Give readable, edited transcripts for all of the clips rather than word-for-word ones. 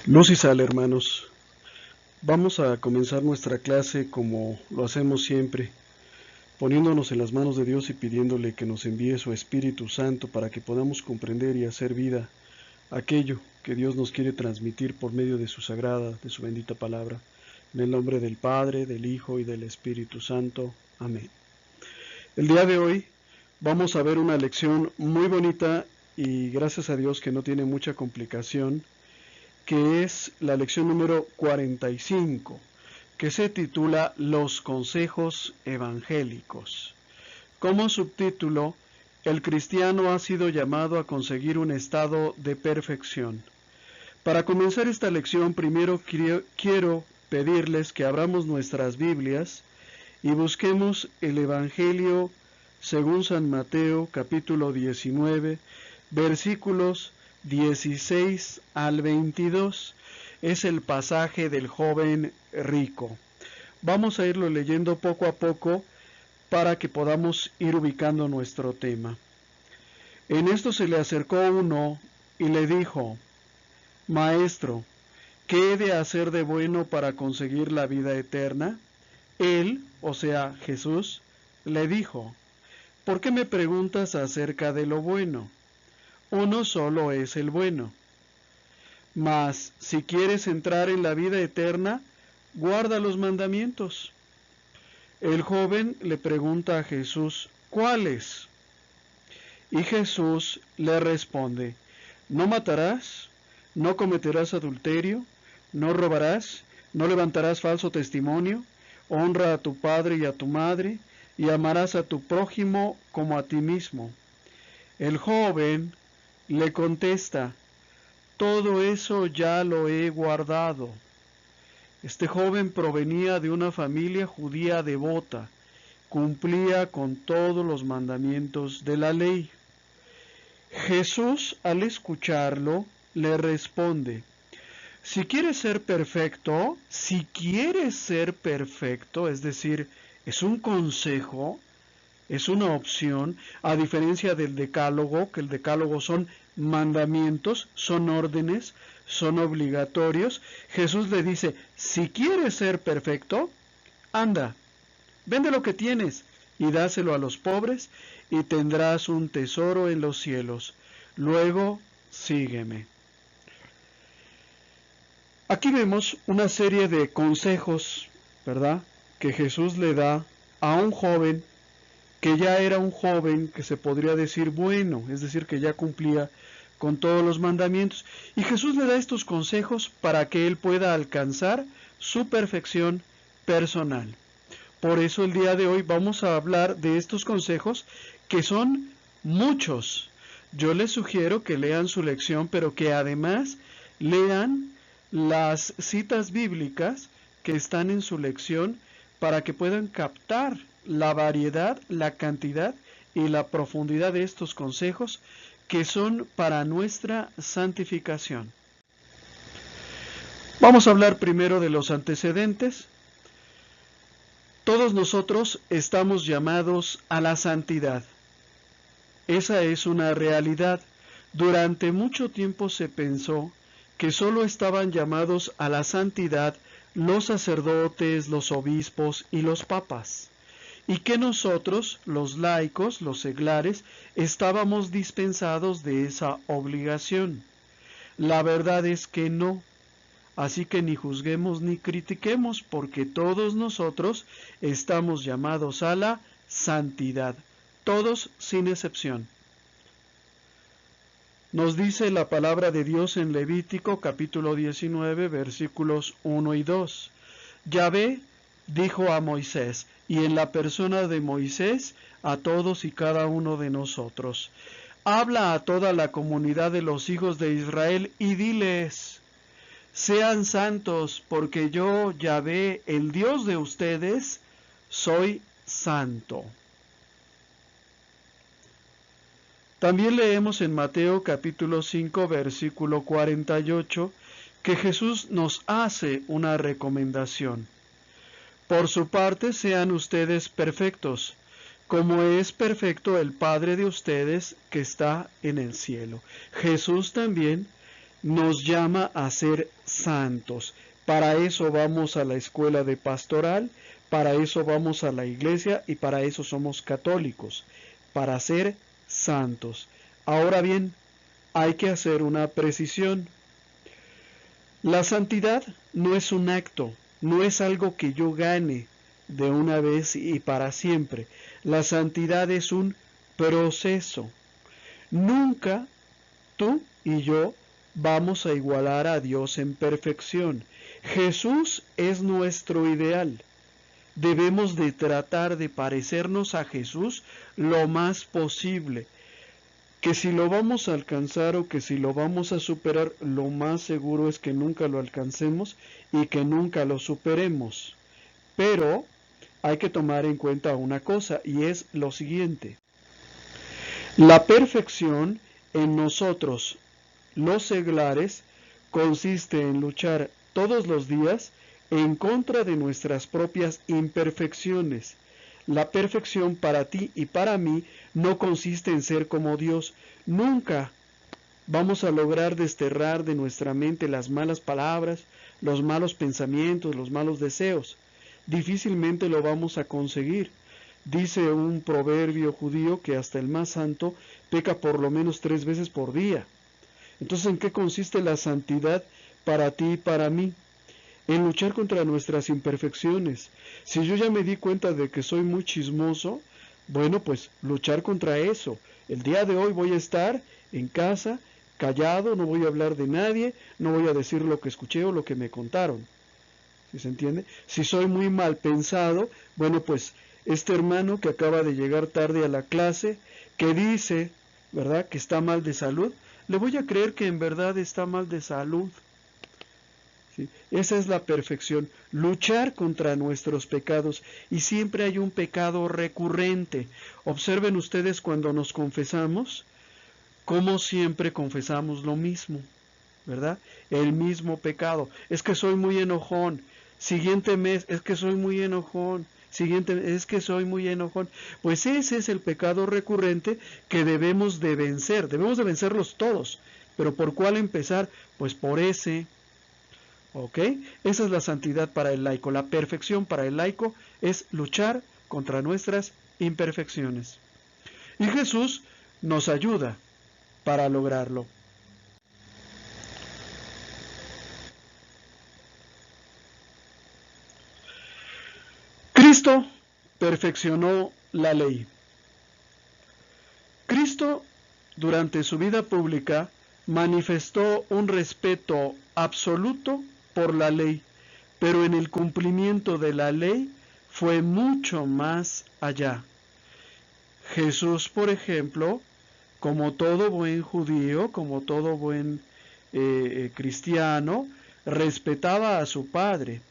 Luz y sal, hermanos. Vamos a comenzar nuestra clase como lo hacemos siempre, poniéndonos en las manos de Dios y pidiéndole que nos envíe su Espíritu Santo para que podamos comprender y hacer vida aquello que Dios nos quiere transmitir por medio de su sagrada, de su bendita palabra. En el nombre del Padre, del Hijo y del Espíritu Santo. Amén. El día de hoy vamos a ver una lección muy bonita y gracias a Dios que no tiene mucha complicación, que es la lección número 45, que se titula Los consejos evangélicos. Como subtítulo, el cristiano ha sido llamado a conseguir un estado de perfección. Para comenzar esta lección, primero quiero pedirles que abramos nuestras Biblias y busquemos el Evangelio según San Mateo, capítulo 19, versículos 16 al 22. Es el pasaje del joven rico. Vamos a irlo leyendo poco a poco para que podamos ir ubicando nuestro tema. En esto se le acercó uno y le dijo: Maestro, ¿qué he de hacer de bueno para conseguir la vida eterna? Él, o sea, Jesús, le dijo: ¿Por qué me preguntas acerca de lo bueno? Uno solo es el bueno. Mas, si quieres entrar en la vida eterna, guarda los mandamientos. El joven le pregunta a Jesús: ¿cuáles? Y Jesús le responde: no matarás, no cometerás adulterio, no robarás, no levantarás falso testimonio, honra a tu padre y a tu madre, y amarás a tu prójimo como a ti mismo. El joven le contesta: todo eso ya lo he guardado. Este joven provenía de una familia judía devota, cumplía con todos los mandamientos de la ley. Jesús, al escucharlo, le responde: si quieres ser perfecto, es decir, es un consejo, es una opción, a diferencia del decálogo, que el decálogo son mandamientos, son órdenes, son obligatorios. Jesús le dice: si quieres ser perfecto, anda, vende lo que tienes y dáselo a los pobres y tendrás un tesoro en los cielos. Luego, sígueme. Aquí vemos una serie de consejos, ¿verdad?, que Jesús le da a un joven que ya era un joven que se podría decir bueno, es decir, que ya cumplía con todos los mandamientos. Y Jesús le da estos consejos para que él pueda alcanzar su perfección personal. Por eso el día de hoy vamos a hablar de estos consejos, que son muchos. Yo les sugiero que lean su lección, pero que además lean las citas bíblicas que están en su lección para que puedan captar la variedad, la cantidad y la profundidad de estos consejos que son para nuestra santificación. Vamos a hablar primero de los antecedentes. Todos nosotros estamos llamados a la santidad. Esa es una realidad. Durante mucho tiempo se pensó que solo estaban llamados a la santidad los sacerdotes, los obispos y los papas, y que nosotros, los laicos, los seglares, estábamos dispensados de esa obligación. La verdad es que no. Así que ni juzguemos ni critiquemos, porque todos nosotros estamos llamados a la santidad, todos sin excepción. Nos dice la palabra de Dios en Levítico capítulo 19, versículos 1 y 2. Yahvé dijo a Moisés, y en la persona de Moisés, a todos y cada uno de nosotros: habla a toda la comunidad de los hijos de Israel y diles: sean santos, porque yo, Yahvé, el Dios de ustedes, soy santo. También leemos en Mateo capítulo 5, versículo 48, que Jesús nos hace una recomendación. Por su parte, sean ustedes perfectos, como es perfecto el Padre de ustedes que está en el cielo. Jesús también nos llama a ser santos. Para eso vamos a la escuela de pastoral, para eso vamos a la iglesia y para eso somos católicos, para ser santos. Ahora bien, hay que hacer una precisión. La santidad no es un acto, no es algo que yo gane de una vez y para siempre. La santidad es un proceso. Nunca tú y yo vamos a igualar a Dios en perfección. Jesús es nuestro ideal. Debemos de tratar de parecernos a Jesús lo más posible. Que si lo vamos a alcanzar o que si lo vamos a superar, lo más seguro es que nunca lo alcancemos y que nunca lo superemos. Pero hay que tomar en cuenta una cosa, y es lo siguiente. La perfección en nosotros, los seglares, consiste en luchar todos los días en contra de nuestras propias imperfecciones. La perfección para ti y para mí no consiste en ser como Dios. Nunca vamos a lograr desterrar de nuestra mente las malas palabras, los malos pensamientos, los malos deseos. Difícilmente lo vamos a conseguir. Dice un proverbio judío que hasta el más santo peca por lo menos 3 veces por día. Entonces, ¿en qué consiste la santidad para ti y para mí? En luchar contra nuestras imperfecciones. Si yo ya me di cuenta de que soy muy chismoso, bueno, pues luchar contra eso. El día de hoy voy a estar en casa, callado, no voy a hablar de nadie, no voy a decir lo que escuché o lo que me contaron. ¿Sí se entiende? Si soy muy mal pensado, bueno, pues este hermano que acaba de llegar tarde a la clase, que dice, ¿verdad?, que está mal de salud, le voy a creer que en verdad está mal de salud. ¿Sí? Esa es la perfección, luchar contra nuestros pecados, y siempre hay un pecado recurrente. Observen ustedes cuando nos confesamos, cómo siempre confesamos lo mismo, ¿verdad? El mismo pecado. Es que soy muy enojón. Siguiente mes, es que soy muy enojón. Siguiente, es que soy muy enojón. Pues ese es el pecado recurrente que debemos de vencer. Debemos de vencerlos todos. ¿Pero por cuál empezar? Pues por ese. ¿Ok? Esa es la santidad para el laico. La perfección para el laico es luchar contra nuestras imperfecciones. Y Jesús nos ayuda para lograrlo. Cristo perfeccionó la ley. Cristo, durante su vida pública, manifestó un respeto absoluto por la ley, pero en el cumplimiento de la ley fue mucho más allá. Jesús, por ejemplo, como todo buen judío, como todo buen cristiano, respetaba a su Padre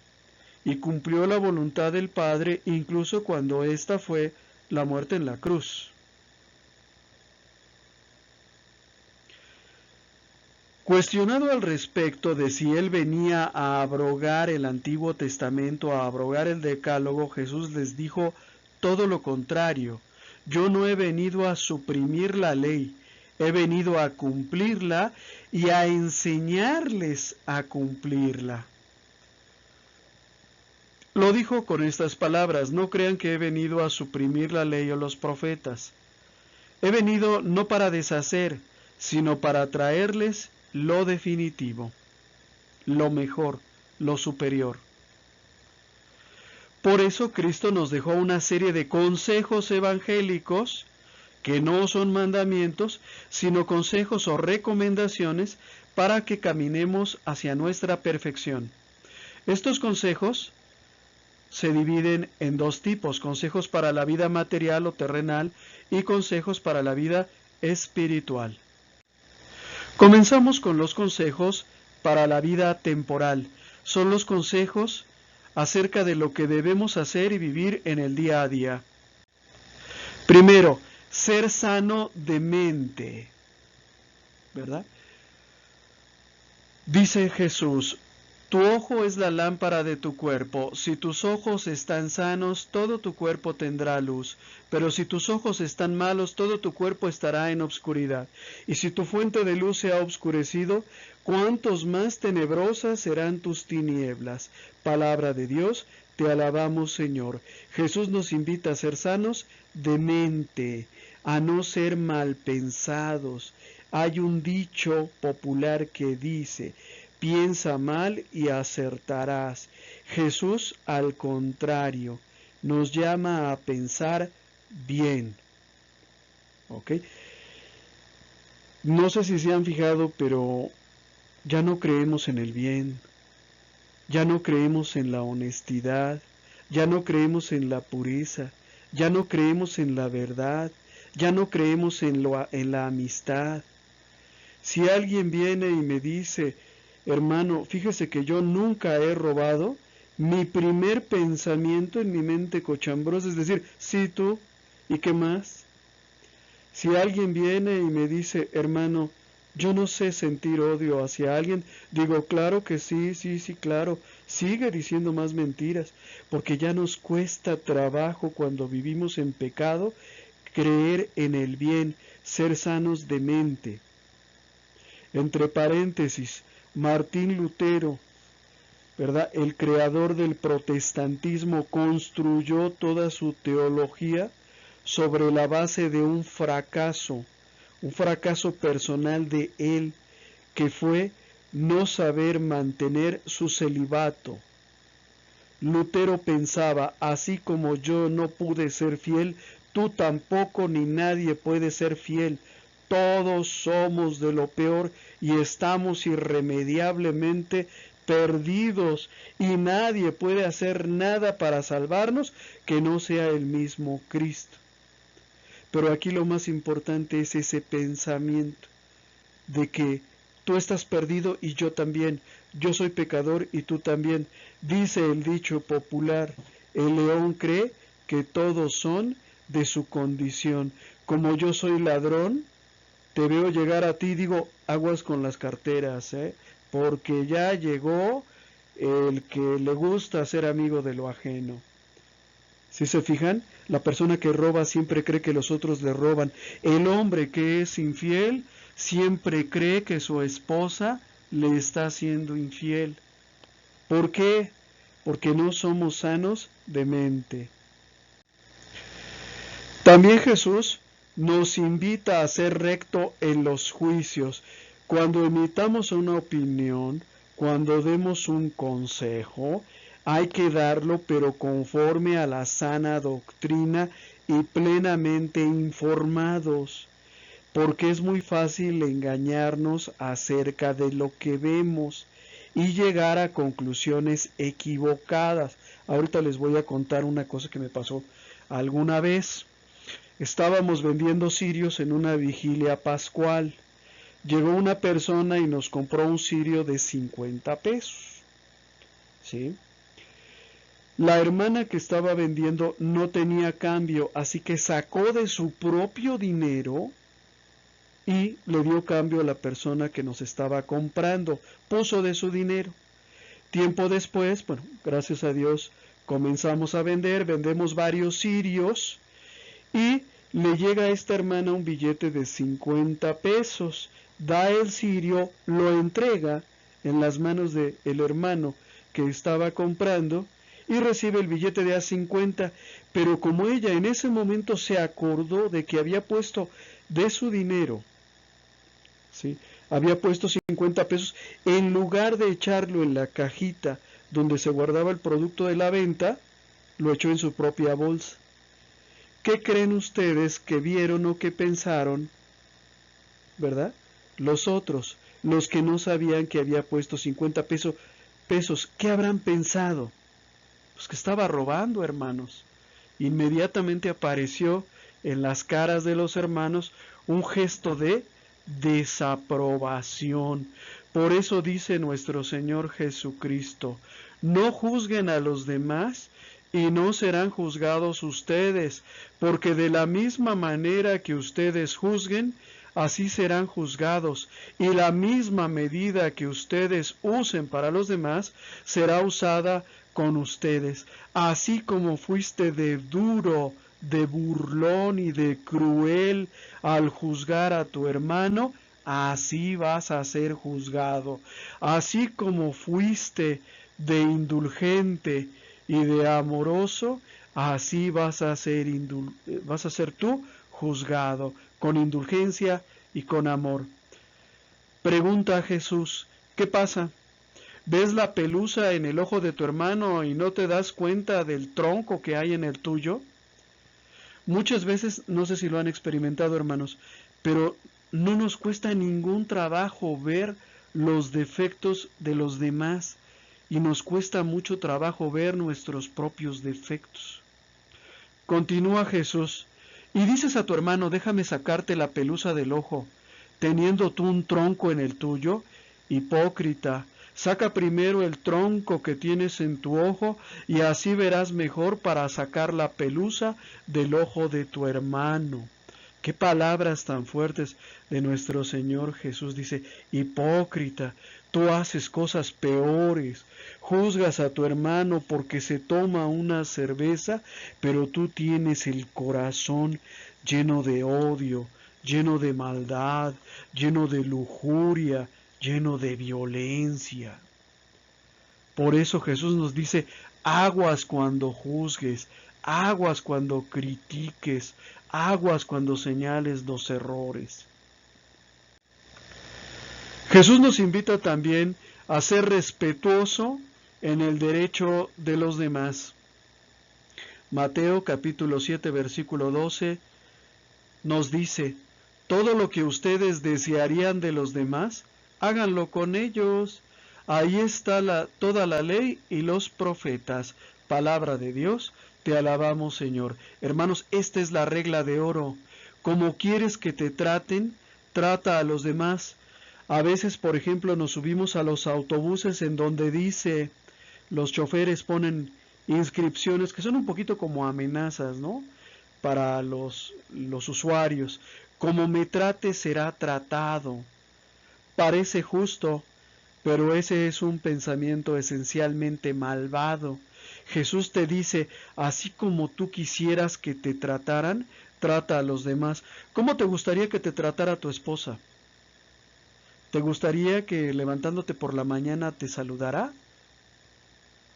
y cumplió la voluntad del Padre incluso cuando ésta fue la muerte en la cruz. Cuestionado al respecto de si él venía a abrogar el Antiguo Testamento, a abrogar el Decálogo, Jesús les dijo todo lo contrario. Yo no he venido a suprimir la ley, he venido a cumplirla y a enseñarles a cumplirla. Lo dijo con estas palabras: no crean que he venido a suprimir la ley o los profetas. He venido no para deshacer, sino para traerles lo definitivo, lo mejor, lo superior. Por eso Cristo nos dejó una serie de consejos evangélicos que no son mandamientos, sino consejos o recomendaciones para que caminemos hacia nuestra perfección. Estos consejos se dividen en 2 tipos: consejos para la vida material o terrenal y consejos para la vida espiritual. Comenzamos con los consejos para la vida temporal. Son los consejos acerca de lo que debemos hacer y vivir en el día a día. Primero, ser sano de mente, ¿verdad? Dice Jesús: Tu ojo es la lámpara de tu cuerpo. Si tus ojos están sanos, todo tu cuerpo tendrá luz. Pero si tus ojos están malos, todo tu cuerpo estará en obscuridad. Y si tu fuente de luz se ha obscurecido, cuántos más tenebrosas serán tus tinieblas. Palabra de Dios, te alabamos, Señor. Jesús nos invita a ser sanos de mente, a no ser mal pensados. Hay un dicho popular que dice: piensa mal y acertarás. Jesús, al contrario, nos llama a pensar bien. ¿Ok? No sé si se han fijado, pero ya no creemos en el bien, ya no creemos en la honestidad, ya no creemos en la pureza, ya no creemos en la verdad, ya no creemos en la amistad. Si alguien viene y me dice: hermano, fíjese que yo nunca he robado, mi primer pensamiento en mi mente cochambrosa es decir: sí, tú, ¿y qué más? Si alguien viene y me dice: hermano, yo no sé sentir odio hacia alguien, digo: claro que sí, sí, claro, sigue diciendo más mentiras, porque ya nos cuesta trabajo cuando vivimos en pecado creer en el bien, ser sanos de mente. Entre paréntesis, Martín Lutero, ¿verdad?, el creador del protestantismo, construyó toda su teología sobre la base de un fracaso personal de él, que fue no saber mantener su celibato. Lutero pensaba: así como yo no pude ser fiel, tú tampoco ni nadie puede ser fiel. Todos somos de lo peor y estamos irremediablemente perdidos, y nadie puede hacer nada para salvarnos que no sea el mismo Cristo. Pero aquí lo más importante es ese pensamiento de que tú estás perdido y yo también, yo soy pecador y tú también. Dice el dicho popular: el león cree que todos son de su condición. Como yo soy ladrón, te veo llegar a ti, digo: aguas con las carteras, porque ya llegó el que le gusta ser amigo de lo ajeno. Si se fijan, la persona que roba siempre cree que los otros le roban. El hombre que es infiel siempre cree que su esposa le está siendo infiel. ¿Por qué? Porque no somos sanos de mente. También Jesús nos invita a ser recto en los juicios. Cuando emitamos una opinión, cuando demos un consejo, hay que darlo, pero conforme a la sana doctrina y plenamente informados, porque es muy fácil engañarnos acerca de lo que vemos y llegar a conclusiones equivocadas. Ahorita les voy a contar una cosa que me pasó alguna vez. Estábamos vendiendo cirios en una vigilia pascual. Llegó una persona y nos compró un cirio de 50 pesos. ¿Sí? La hermana que estaba vendiendo no tenía cambio, así que sacó de su propio dinero y le dio cambio a la persona que nos estaba comprando. Puso de su dinero. Tiempo después, bueno, gracias a Dios, comenzamos a vender, vendemos varios cirios y le llega a esta hermana un billete de 50 pesos. Da el cirio, lo entrega en las manos del hermano que estaba comprando y recibe el billete de A50, pero como ella en ese momento se acordó de que había puesto de su dinero, ¿sí?, había puesto 50 pesos, en lugar de echarlo en la cajita donde se guardaba el producto de la venta, lo echó en su propia bolsa. ¿Qué creen ustedes que vieron o que pensaron, verdad? Los otros, los que no sabían que había puesto 50 pesos, ¿qué habrán pensado? Pues que estaba robando, hermanos. Inmediatamente apareció en las caras de los hermanos un gesto de desaprobación. Por eso dice nuestro Señor Jesucristo: no juzguen a los demás y no serán juzgados ustedes, porque de la misma manera que ustedes juzguen, así serán juzgados, y la misma medida que ustedes usen para los demás será usada con ustedes. Así como fuiste de duro, de burlón y de cruel al juzgar a tu hermano, así vas a ser juzgado. Así como fuiste de indulgente y de amoroso, así vas a ser tú juzgado, con indulgencia y con amor. Pregunta a Jesús, ¿qué pasa? ¿Ves la pelusa en el ojo de tu hermano y no te das cuenta del tronco que hay en el tuyo? Muchas veces, no sé si lo han experimentado, hermanos, pero no nos cuesta ningún trabajo ver los defectos de los demás y nos cuesta mucho trabajo ver nuestros propios defectos. Continúa Jesús, y dices a tu hermano, déjame sacarte la pelusa del ojo, teniendo tú un tronco en el tuyo. Hipócrita, saca primero el tronco que tienes en tu ojo, y así verás mejor para sacar la pelusa del ojo de tu hermano. Qué palabras tan fuertes de nuestro Señor Jesús. Dice, hipócrita, tú haces cosas peores, juzgas a tu hermano porque se toma una cerveza, pero tú tienes el corazón lleno de odio, lleno de maldad, lleno de lujuria, lleno de violencia. Por eso Jesús nos dice, aguas cuando juzgues, aguas cuando critiques, aguas cuando señales los errores. Jesús nos invita también a ser respetuoso en el derecho de los demás. Mateo capítulo 7 versículo 12 nos dice, todo lo que ustedes desearían de los demás, háganlo con ellos. Ahí está toda la ley y los profetas. Palabra de Dios, te alabamos, Señor. Hermanos, esta es la regla de oro. Como quieres que te traten, trata a los demás. A veces, por ejemplo, nos subimos a los autobuses en donde dice, los choferes ponen inscripciones que son un poquito como amenazas, ¿no? Para los usuarios. Como me trate será tratado. Parece justo, pero ese es un pensamiento esencialmente malvado. Jesús te dice, así como tú quisieras que te trataran, trata a los demás. ¿Cómo te gustaría que te tratara tu esposa? ¿Te gustaría que levantándote por la mañana te saludara?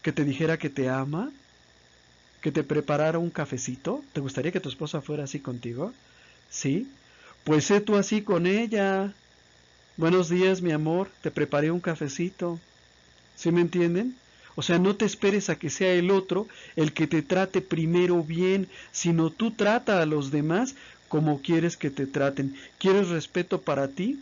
¿Que te dijera que te ama? ¿Que te preparara un cafecito? ¿Te gustaría que tu esposa fuera así contigo? ¿Sí? Pues sé tú así con ella. Buenos días, mi amor, te preparé un cafecito. ¿Sí me entienden? O sea, no te esperes a que sea el otro el que te trate primero bien, sino tú trata a los demás como quieres que te traten. ¿Quieres respeto para ti?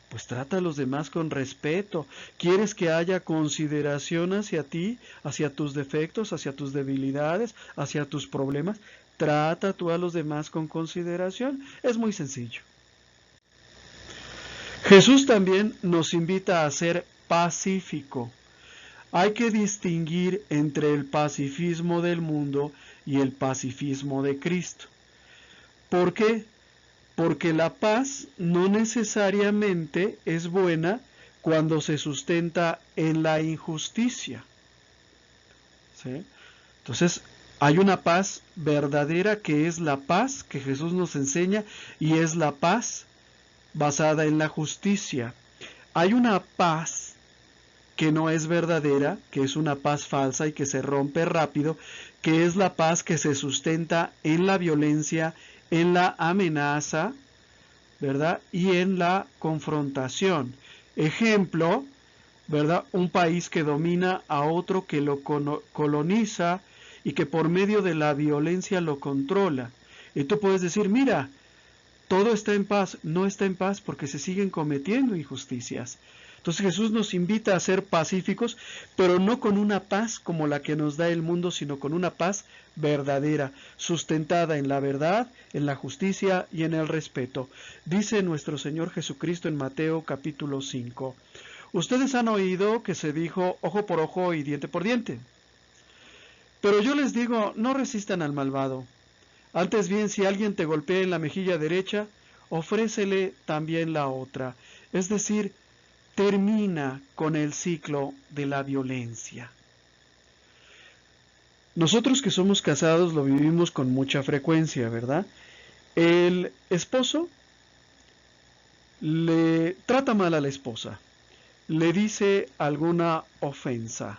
Pues trata a los demás con respeto. ¿Quieres que haya consideración hacia ti, hacia tus defectos, hacia tus debilidades, hacia tus problemas? Trata tú a los demás con consideración. Es muy sencillo. Jesús también nos invita a ser pacífico. Hay que distinguir entre el pacifismo del mundo y el pacifismo de Cristo. ¿Por qué? Porque la paz no necesariamente es buena cuando se sustenta en la injusticia. ¿Sí? Entonces, hay una paz verdadera que es la paz que Jesús nos enseña y es la paz basada en la justicia. Hay una paz que no es verdadera, que es una paz falsa y que se rompe rápido, que es la paz que se sustenta en la violencia, en la amenaza, ¿verdad? Y en la confrontación. Ejemplo, ¿verdad? Un país que domina a otro que lo coloniza y que por medio de la violencia lo controla. Y tú puedes decir, mira, todo está en paz. No está en paz porque se siguen cometiendo injusticias. Entonces Jesús nos invita a ser pacíficos, pero no con una paz como la que nos da el mundo, sino con una paz verdadera, sustentada en la verdad, en la justicia y en el respeto. Dice nuestro Señor Jesucristo en Mateo capítulo 5. Ustedes han oído que se dijo ojo por ojo y diente por diente. Pero yo les digo, no resistan al malvado. Antes bien, si alguien te golpea en la mejilla derecha, ofrécele también la otra. Es decir, termina con el ciclo de la violencia. Nosotros que somos casados lo vivimos con mucha frecuencia, ¿verdad? El esposo le trata mal a la esposa, le dice alguna ofensa.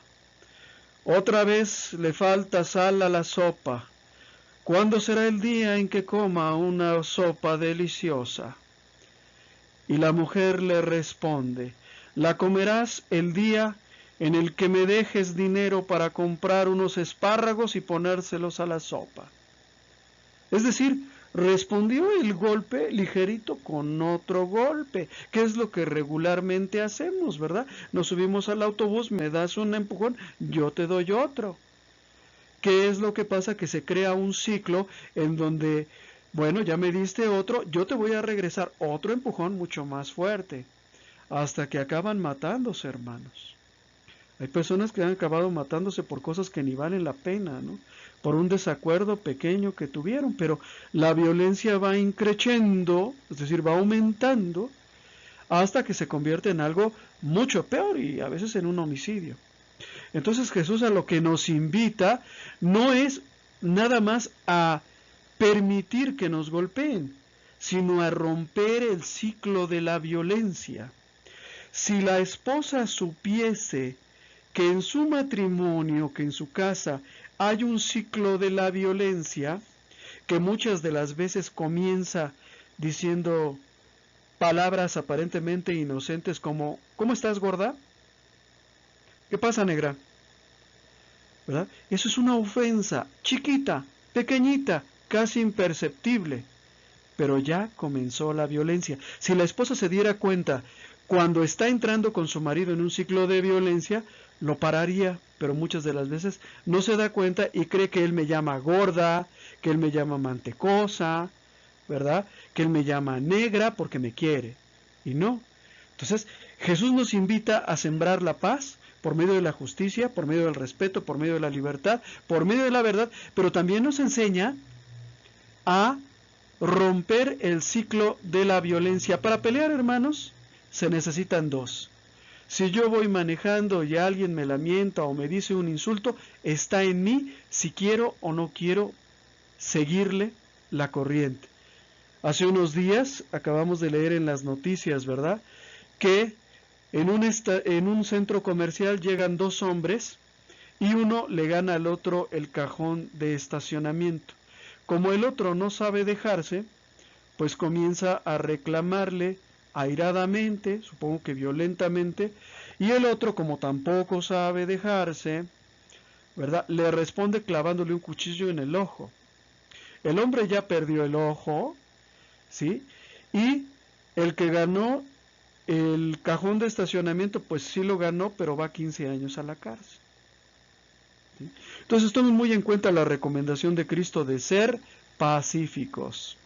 Otra vez le falta sal a la sopa. ¿Cuándo será el día en que coma una sopa deliciosa? Y la mujer le responde, la comerás el día en el que me dejes dinero para comprar unos espárragos y ponérselos a la sopa. Es decir, respondió el golpe ligerito con otro golpe, que es lo que regularmente hacemos, ¿verdad? Nos subimos al autobús, me das un empujón, yo te doy otro. ¿Qué es lo que pasa? Que se crea un ciclo en donde, bueno, ya me diste otro, yo te voy a regresar otro empujón mucho más fuerte, hasta que acaban matándose, hermanos. Hay personas que han acabado matándose por cosas que ni valen la pena, ¿no? Por un desacuerdo pequeño que tuvieron, pero la violencia va increciendo, es decir, va aumentando, hasta que se convierte en algo mucho peor y a veces en un homicidio. Entonces Jesús a lo que nos invita no es nada más a permitir que nos golpeen, sino a romper el ciclo de la violencia. Si la esposa supiese que en su matrimonio, que en su casa hay un ciclo de la violencia, que muchas de las veces comienza diciendo palabras aparentemente inocentes como ¿cómo estás, gorda? ¿Qué pasa, negra? ¿Verdad? Eso es una ofensa chiquita, pequeñita, casi imperceptible, pero ya comenzó la violencia. Si la esposa se diera cuenta cuando está entrando con su marido en un ciclo de violencia, lo pararía, pero muchas de las veces no se da cuenta y cree que él me llama gorda, que él me llama mantecosa, ¿verdad? Que él me llama negra porque me quiere. Y no. Entonces, Jesús nos invita a sembrar la paz por medio de la justicia, por medio del respeto, por medio de la libertad, por medio de la verdad, pero también nos enseña a romper el ciclo de la violencia. Para pelear, hermanos, se necesitan dos. Si yo voy manejando y alguien me lamenta o me dice un insulto, está en mí si quiero o no quiero seguirle la corriente. Hace unos días acabamos de leer en las noticias, ¿verdad?, que en un centro comercial llegan dos hombres y uno le gana al otro el cajón de estacionamiento. Como el otro no sabe dejarse, pues comienza a reclamarle airadamente, supongo que violentamente, y el otro, como tampoco sabe dejarse, ¿verdad?, le responde clavándole un cuchillo en el ojo. El hombre ya perdió el ojo, ¿sí? Y el que ganó el cajón de estacionamiento, pues sí lo ganó, pero va 15 años a la cárcel. ¿Sí? Entonces tomen muy en cuenta la recomendación de Cristo de ser pacíficos.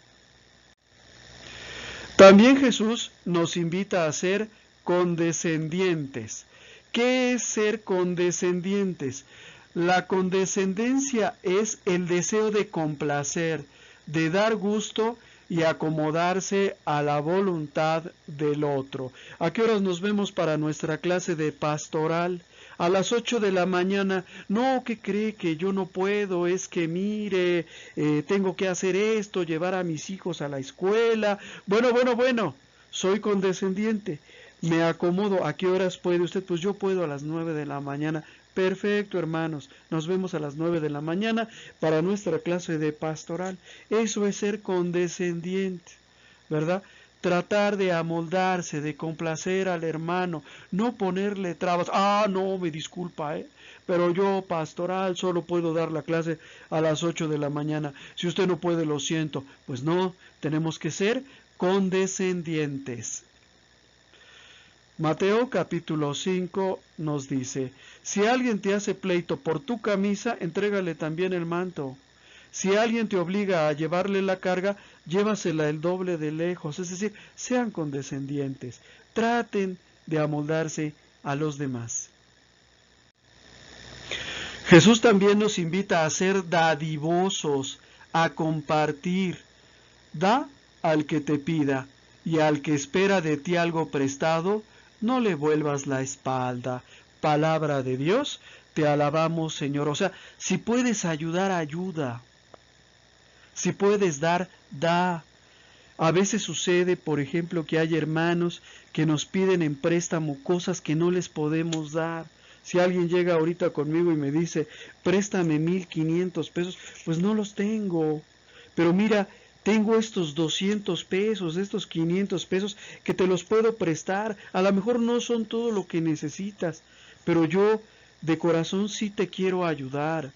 También Jesús nos invita a ser condescendientes. ¿Qué es ser condescendientes? La condescendencia es el deseo de complacer, de dar gusto y acomodarse a la voluntad del otro. ¿A qué horas nos vemos para nuestra clase de pastoral? A las 8 de la mañana. No, ¿qué cree? Que yo no puedo, es que mire, tengo que hacer esto, llevar a mis hijos a la escuela. Bueno, soy condescendiente. Me acomodo. ¿A qué horas puede usted? Pues yo puedo a las 9 de la mañana. Perfecto, hermanos. Nos vemos a las 9 de la mañana para nuestra clase de pastoral. Eso es ser condescendiente, ¿verdad? Tratar de amoldarse, de complacer al hermano, no ponerle trabas. No, me disculpa, pero yo pastoral solo puedo dar la clase a las 8 de la mañana. Si usted no puede, lo siento. Pues no, tenemos que ser condescendientes. Mateo capítulo 5 nos dice, si alguien te hace pleito por tu camisa, entrégale también el manto. Si alguien te obliga a llevarle la carga, llévasela el doble de lejos. Es decir, sean condescendientes, traten de amoldarse a los demás. Jesús también nos invita a ser dadivosos, a compartir. Da al que te pida, y al que espera de ti algo prestado, no le vuelvas la espalda. Palabra de Dios, te alabamos, Señor. O sea, si puedes ayudar, ayuda. Si puedes dar, da. A veces sucede, por ejemplo, que hay hermanos que nos piden en préstamo cosas que no les podemos dar. Si alguien llega ahorita conmigo y me dice, préstame 1,500 pesos, pues no los tengo. Pero mira, tengo estos 200 pesos, estos 500 pesos que te los puedo prestar. A lo mejor no son todo lo que necesitas, pero yo de corazón sí te quiero ayudar.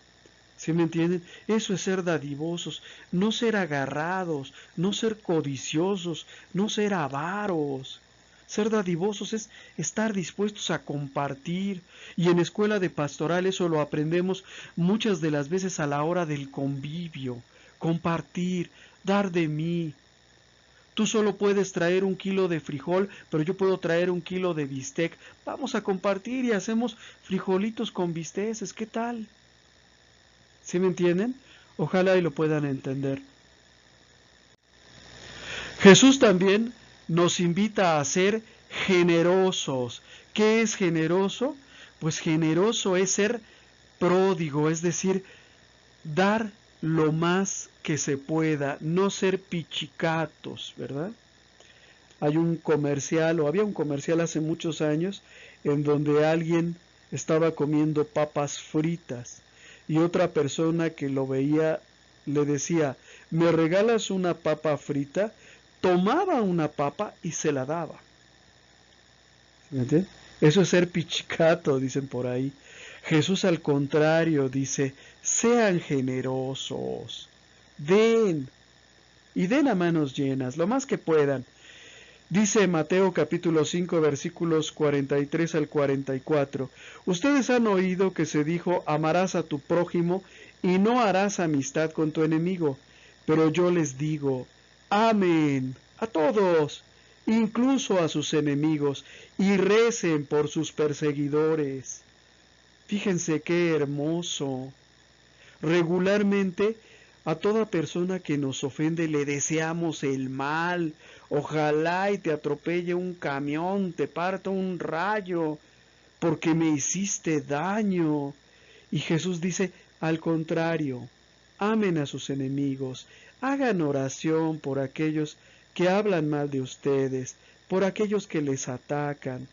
¿Sí me entienden? Eso es ser dadivosos, no ser agarrados, no ser codiciosos, no ser avaros. Ser dadivosos es estar dispuestos a compartir. Y en escuela de pastoral eso lo aprendemos muchas de las veces a la hora del convivio. Compartir, dar de mí. Tú solo puedes traer 1 kilo de frijol, pero yo puedo traer 1 kilo de bistec. Vamos a compartir y hacemos frijolitos con bisteces. ¿Qué tal? ¿Sí me entienden? Ojalá y lo puedan entender. Jesús también nos invita a ser generosos. ¿Qué es generoso? Pues generoso es ser pródigo, es decir, dar lo más que se pueda, no ser pichicatos, ¿verdad? Hay un comercial, o había un comercial hace muchos años, en donde alguien estaba comiendo papas fritas y otra persona que lo veía le decía, ¿me regalas una papa frita? Tomaba una papa y se la daba. ¿Me entiendes? Eso es ser pichicato, dicen por ahí. Jesús al contrario dice, sean generosos, den, y den a manos llenas, lo más que puedan. Dice Mateo capítulo 5 versículos 43 al 44, ustedes han oído que se dijo, amarás a tu prójimo y no harás amistad con tu enemigo, pero yo les digo, amen a todos, incluso a sus enemigos, y recen por sus perseguidores. Fíjense qué hermoso. Regularmente a toda persona que nos ofende le deseamos el mal. Ojalá y te atropelle un camión, te parta un rayo, porque me hiciste daño. Y Jesús dice, al contrario, amen a sus enemigos, hagan oración por aquellos que hablan mal de ustedes, por aquellos que les atacan,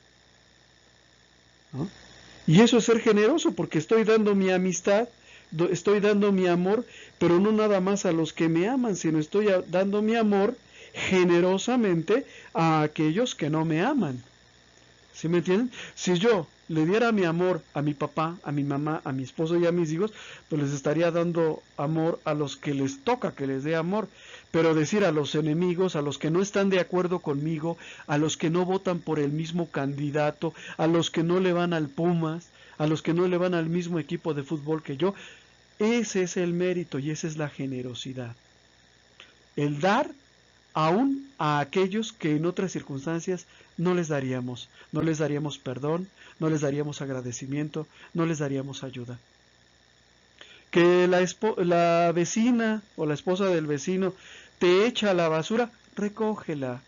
¿no? Y eso es ser generoso, porque estoy dando mi amistad, estoy dando mi amor, pero no nada más a los que me aman, sino estoy dando mi amor generosamente a aquellos que no me aman. ¿Sí me entienden? Si yo le diera mi amor a mi papá, a mi mamá, a mi esposo y a mis hijos, pues les estaría dando amor a los que les toca que les dé amor. Pero decir a los enemigos, a los que no están de acuerdo conmigo, a los que no votan por el mismo candidato, a los que no le van al Pumas, a los que no le van al mismo equipo de fútbol que yo, ese es el mérito y esa es la generosidad. El dar aún a aquellos que en otras circunstancias no les daríamos perdón, no les daríamos agradecimiento, no les daríamos ayuda. Que la vecina o la esposa del vecino te echa la basura, recógela.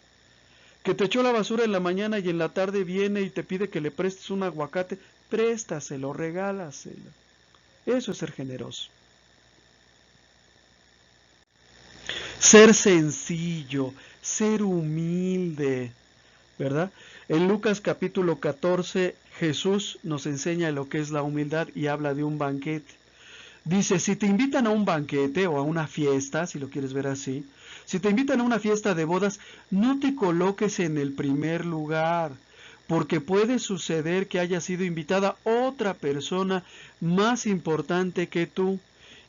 Que te echó la basura en la mañana y en la tarde viene y te pide que le prestes un aguacate, préstaselo, regálaselo. Eso es ser generoso. Ser sencillo, ser humilde, ¿verdad? En Lucas capítulo 14, Jesús nos enseña lo que es la humildad y habla de un banquete. Dice, si te invitan a un banquete o a una fiesta, si lo quieres ver así, si te invitan a una fiesta de bodas, no te coloques en el primer lugar, porque puede suceder que haya sido invitada otra persona más importante que tú.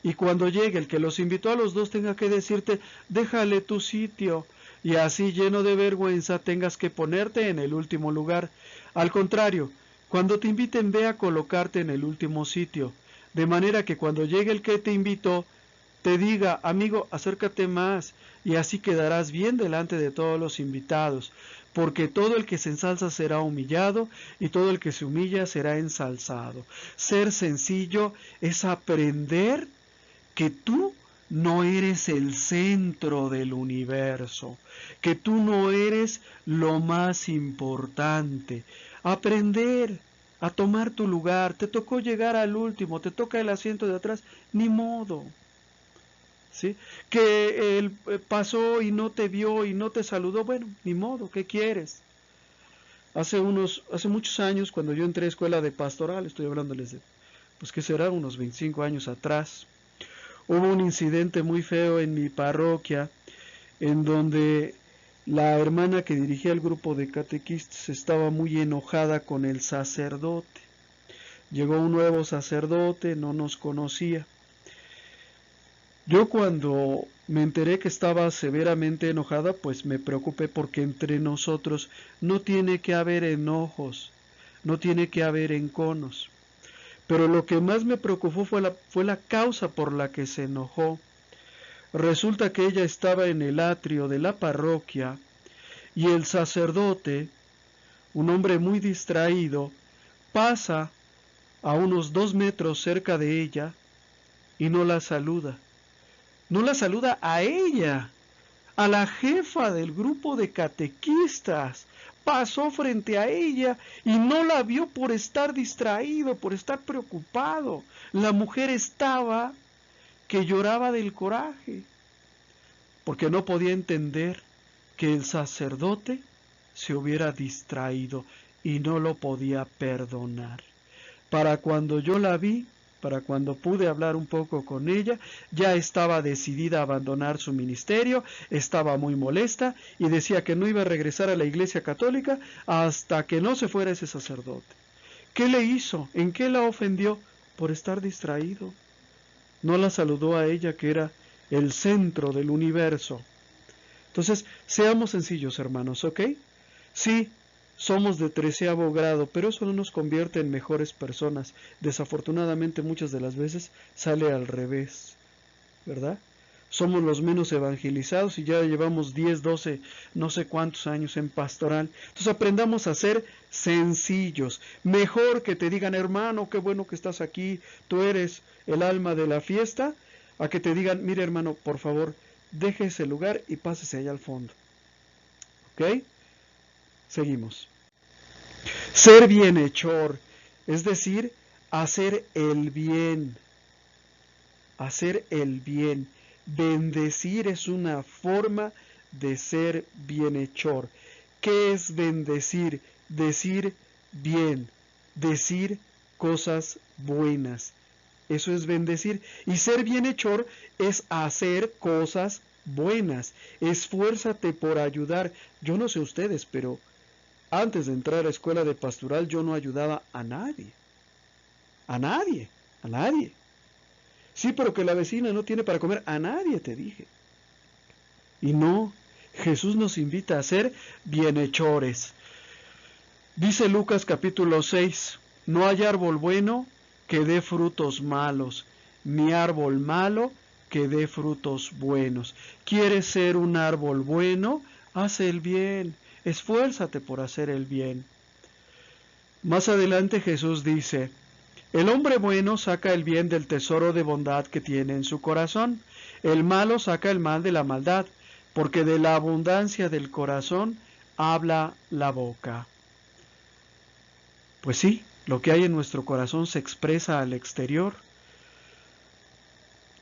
Y cuando llegue el que los invitó a los dos tenga que decirte, déjale tu sitio, y así lleno de vergüenza tengas que ponerte en el último lugar. Al contrario, cuando te inviten ve a colocarte en el último sitio, de manera que cuando llegue el que te invitó, te diga, amigo, acércate más, y así quedarás bien delante de todos los invitados, porque todo el que se ensalza será humillado, y todo el que se humilla será ensalzado. Ser sencillo es aprender que tú no eres el centro del universo, que tú no eres lo más importante. Aprender a tomar tu lugar, te tocó llegar al último, te toca el asiento de atrás, ni modo. ¿Sí? Que él pasó y no te vio y no te saludó, bueno, ni modo, ¿qué quieres? Hace muchos años, cuando yo entré a escuela de pastoral, estoy hablándoles de, pues qué será, unos 25 años atrás, hubo un incidente muy feo en mi parroquia, en donde la hermana que dirigía el grupo de catequistas estaba muy enojada con el sacerdote. Llegó un nuevo sacerdote, no nos conocía. Yo cuando me enteré que estaba severamente enojada, pues me preocupé porque entre nosotros no tiene que haber enojos, no tiene que haber enconos. Pero lo que más me preocupó fue la causa por la que se enojó. Resulta que ella estaba en el atrio de la parroquia y el sacerdote, un hombre muy distraído, pasa a unos 2 metros cerca de ella y no la saluda. No la saluda a ella, a la jefa del grupo de catequistas. Pasó frente a ella y no la vio por estar distraído, por estar preocupado. La mujer estaba que lloraba del coraje, porque no podía entender que el sacerdote se hubiera distraído y no lo podía perdonar. Para cuando yo la vi, para cuando pude hablar un poco con ella, ya estaba decidida a abandonar su ministerio, estaba muy molesta y decía que no iba a regresar a la Iglesia Católica hasta que no se fuera ese sacerdote. ¿Qué le hizo? ¿En qué la ofendió? Por estar distraído. No la saludó a ella, que era el centro del universo. Entonces, seamos sencillos, hermanos, ¿ok? Sí, somos de 13º grado, pero eso no nos convierte en mejores personas. Desafortunadamente, muchas de las veces sale al revés, ¿verdad? Somos los menos evangelizados y ya llevamos 10, 12, no sé cuántos años en pastoral. Entonces aprendamos a ser sencillos. Mejor que te digan, hermano, qué bueno que estás aquí, tú eres el alma de la fiesta, a que te digan, mire hermano, por favor, deje ese lugar y pásese allá al fondo. ¿Ok? Seguimos. Ser bienhechor, es decir, hacer el bien. Hacer el bien. Bendecir es una forma de ser bienhechor. ¿Qué es bendecir? Decir bien, decir cosas buenas. Eso es bendecir. Y ser bienhechor es hacer cosas buenas. Esfuérzate por ayudar. Yo no sé ustedes, pero antes de entrar a la escuela de pastoral yo no ayudaba a nadie. A nadie, a nadie. Sí, pero que la vecina no tiene para comer, a nadie te dije. Y no, Jesús nos invita a ser bienhechores. Dice Lucas capítulo 6, no hay árbol bueno que dé frutos malos, ni árbol malo que dé frutos buenos. ¿Quieres ser un árbol bueno? Haz el bien, esfuérzate por hacer el bien. Más adelante Jesús dice, el hombre bueno saca el bien del tesoro de bondad que tiene en su corazón, el malo saca el mal de la maldad, porque de la abundancia del corazón habla la boca. Pues sí, lo que hay en nuestro corazón se expresa al exterior.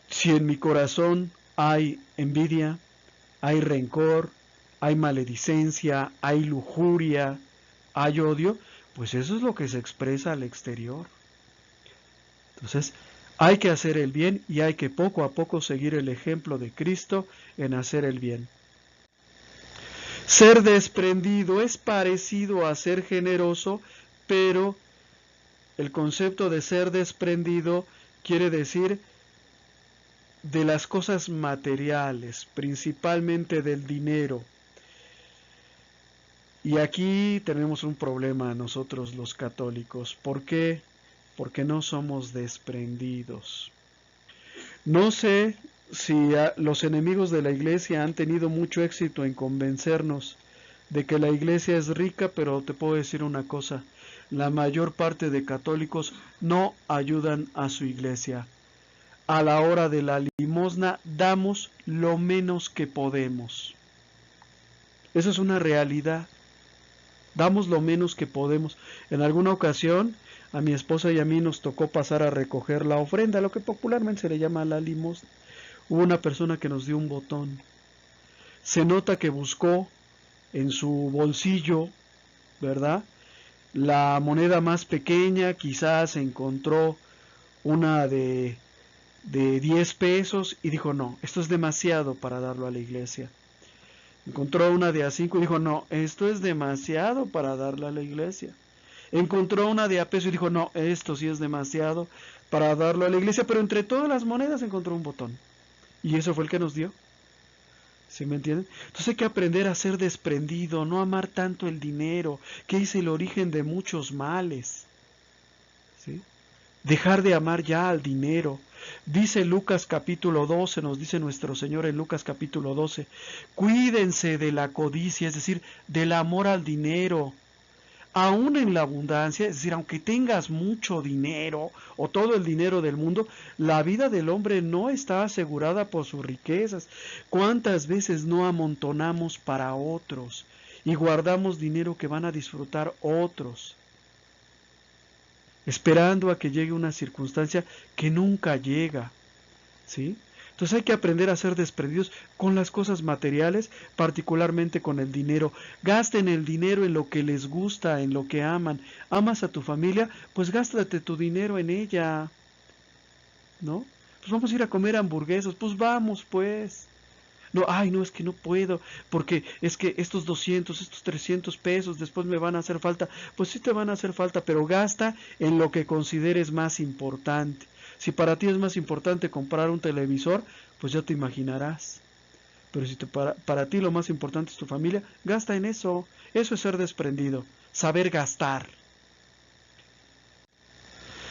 Si en mi corazón hay envidia, hay rencor, hay maledicencia, hay lujuria, hay odio, pues eso es lo que se expresa al exterior. Entonces, hay que hacer el bien y hay que poco a poco seguir el ejemplo de Cristo en hacer el bien. Ser desprendido es parecido a ser generoso, pero el concepto de ser desprendido quiere decir de las cosas materiales, principalmente del dinero. Y aquí tenemos un problema nosotros los católicos. ¿Por qué? Porque no somos desprendidos. No sé si los enemigos de la iglesia han tenido mucho éxito en convencernos de que la iglesia es rica, pero te puedo decir una cosa, la mayor parte de católicos no ayudan a su iglesia. a la hora de la limosna damos lo menos que podemos. Eso es una realidad. Damos lo menos que podemos. En alguna ocasión, a mi esposa y a mí nos tocó pasar a recoger la ofrenda, lo que popularmente se le llama la limosna. Hubo una persona que nos dio un botón. Se nota que buscó en su bolsillo, ¿verdad?, la moneda más pequeña, quizás encontró una de 10 pesos y dijo, no, esto es demasiado para darlo a la iglesia. Encontró una de A5 y dijo, no, esto es demasiado para darla a la iglesia. Encontró una de A peso y dijo, no, esto sí es demasiado para darlo a la iglesia, pero entre todas las monedas encontró un botón. Y eso fue el que nos dio. ¿Sí me entienden? Entonces hay que aprender a ser desprendido, no amar tanto el dinero, que es el origen de muchos males. ¿Sí? Dejar de amar ya al dinero. Dice Lucas capítulo 12, nos dice nuestro Señor en Lucas capítulo 12, cuídense de la codicia, es decir, del amor al dinero, aún en la abundancia, es decir, aunque tengas mucho dinero o todo el dinero del mundo, la vida del hombre no está asegurada por sus riquezas. ¿Cuántas veces no amontonamos para otros y guardamos dinero que van a disfrutar otros, esperando a que llegue una circunstancia que nunca llega? ¿Sí? Entonces hay que aprender a ser desprendidos con las cosas materiales, particularmente con el dinero. Gasten el dinero en lo que les gusta, en lo que aman. ¿Amas a tu familia? Pues gástate tu dinero en ella, ¿no? Pues vamos a ir a comer hamburguesas, pues vamos, pues. No, ay, no, es que no puedo, porque es que estos 200, estos 300 pesos después me van a hacer falta. Pues sí te van a hacer falta, pero gasta en lo que consideres más importante. Si para ti es más importante comprar un televisor, pues ya te imaginarás. Pero si para ti lo más importante es tu familia, gasta en eso. Eso es ser desprendido, saber gastar.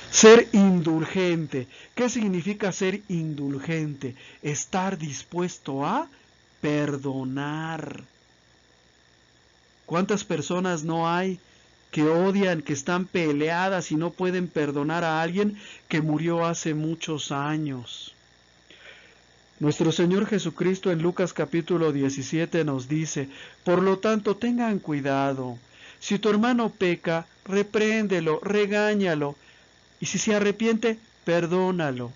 Ser indulgente. ¿Qué significa ser indulgente? Estar dispuesto a perdonar. ¿Cuántas personas no hay que odian, que están peleadas y no pueden perdonar a alguien que murió hace muchos años? Nuestro Señor Jesucristo en Lucas capítulo 17 nos dice, por lo tanto tengan cuidado. Si tu hermano peca, repréndelo, regáñalo. Y si se arrepiente, perdónalo.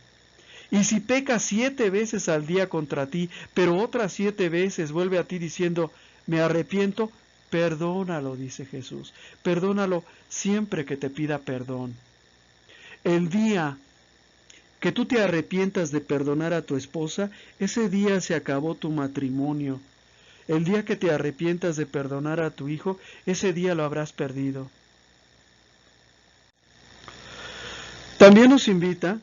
Y si peca 7 veces al día contra ti, pero otras 7 veces vuelve a ti diciendo, me arrepiento, perdónalo, dice Jesús. Perdónalo siempre que te pida perdón. El día que tú te arrepientas de perdonar a tu esposa, ese día se acabó tu matrimonio. El día que te arrepientas de perdonar a tu hijo, ese día lo habrás perdido. También nos invita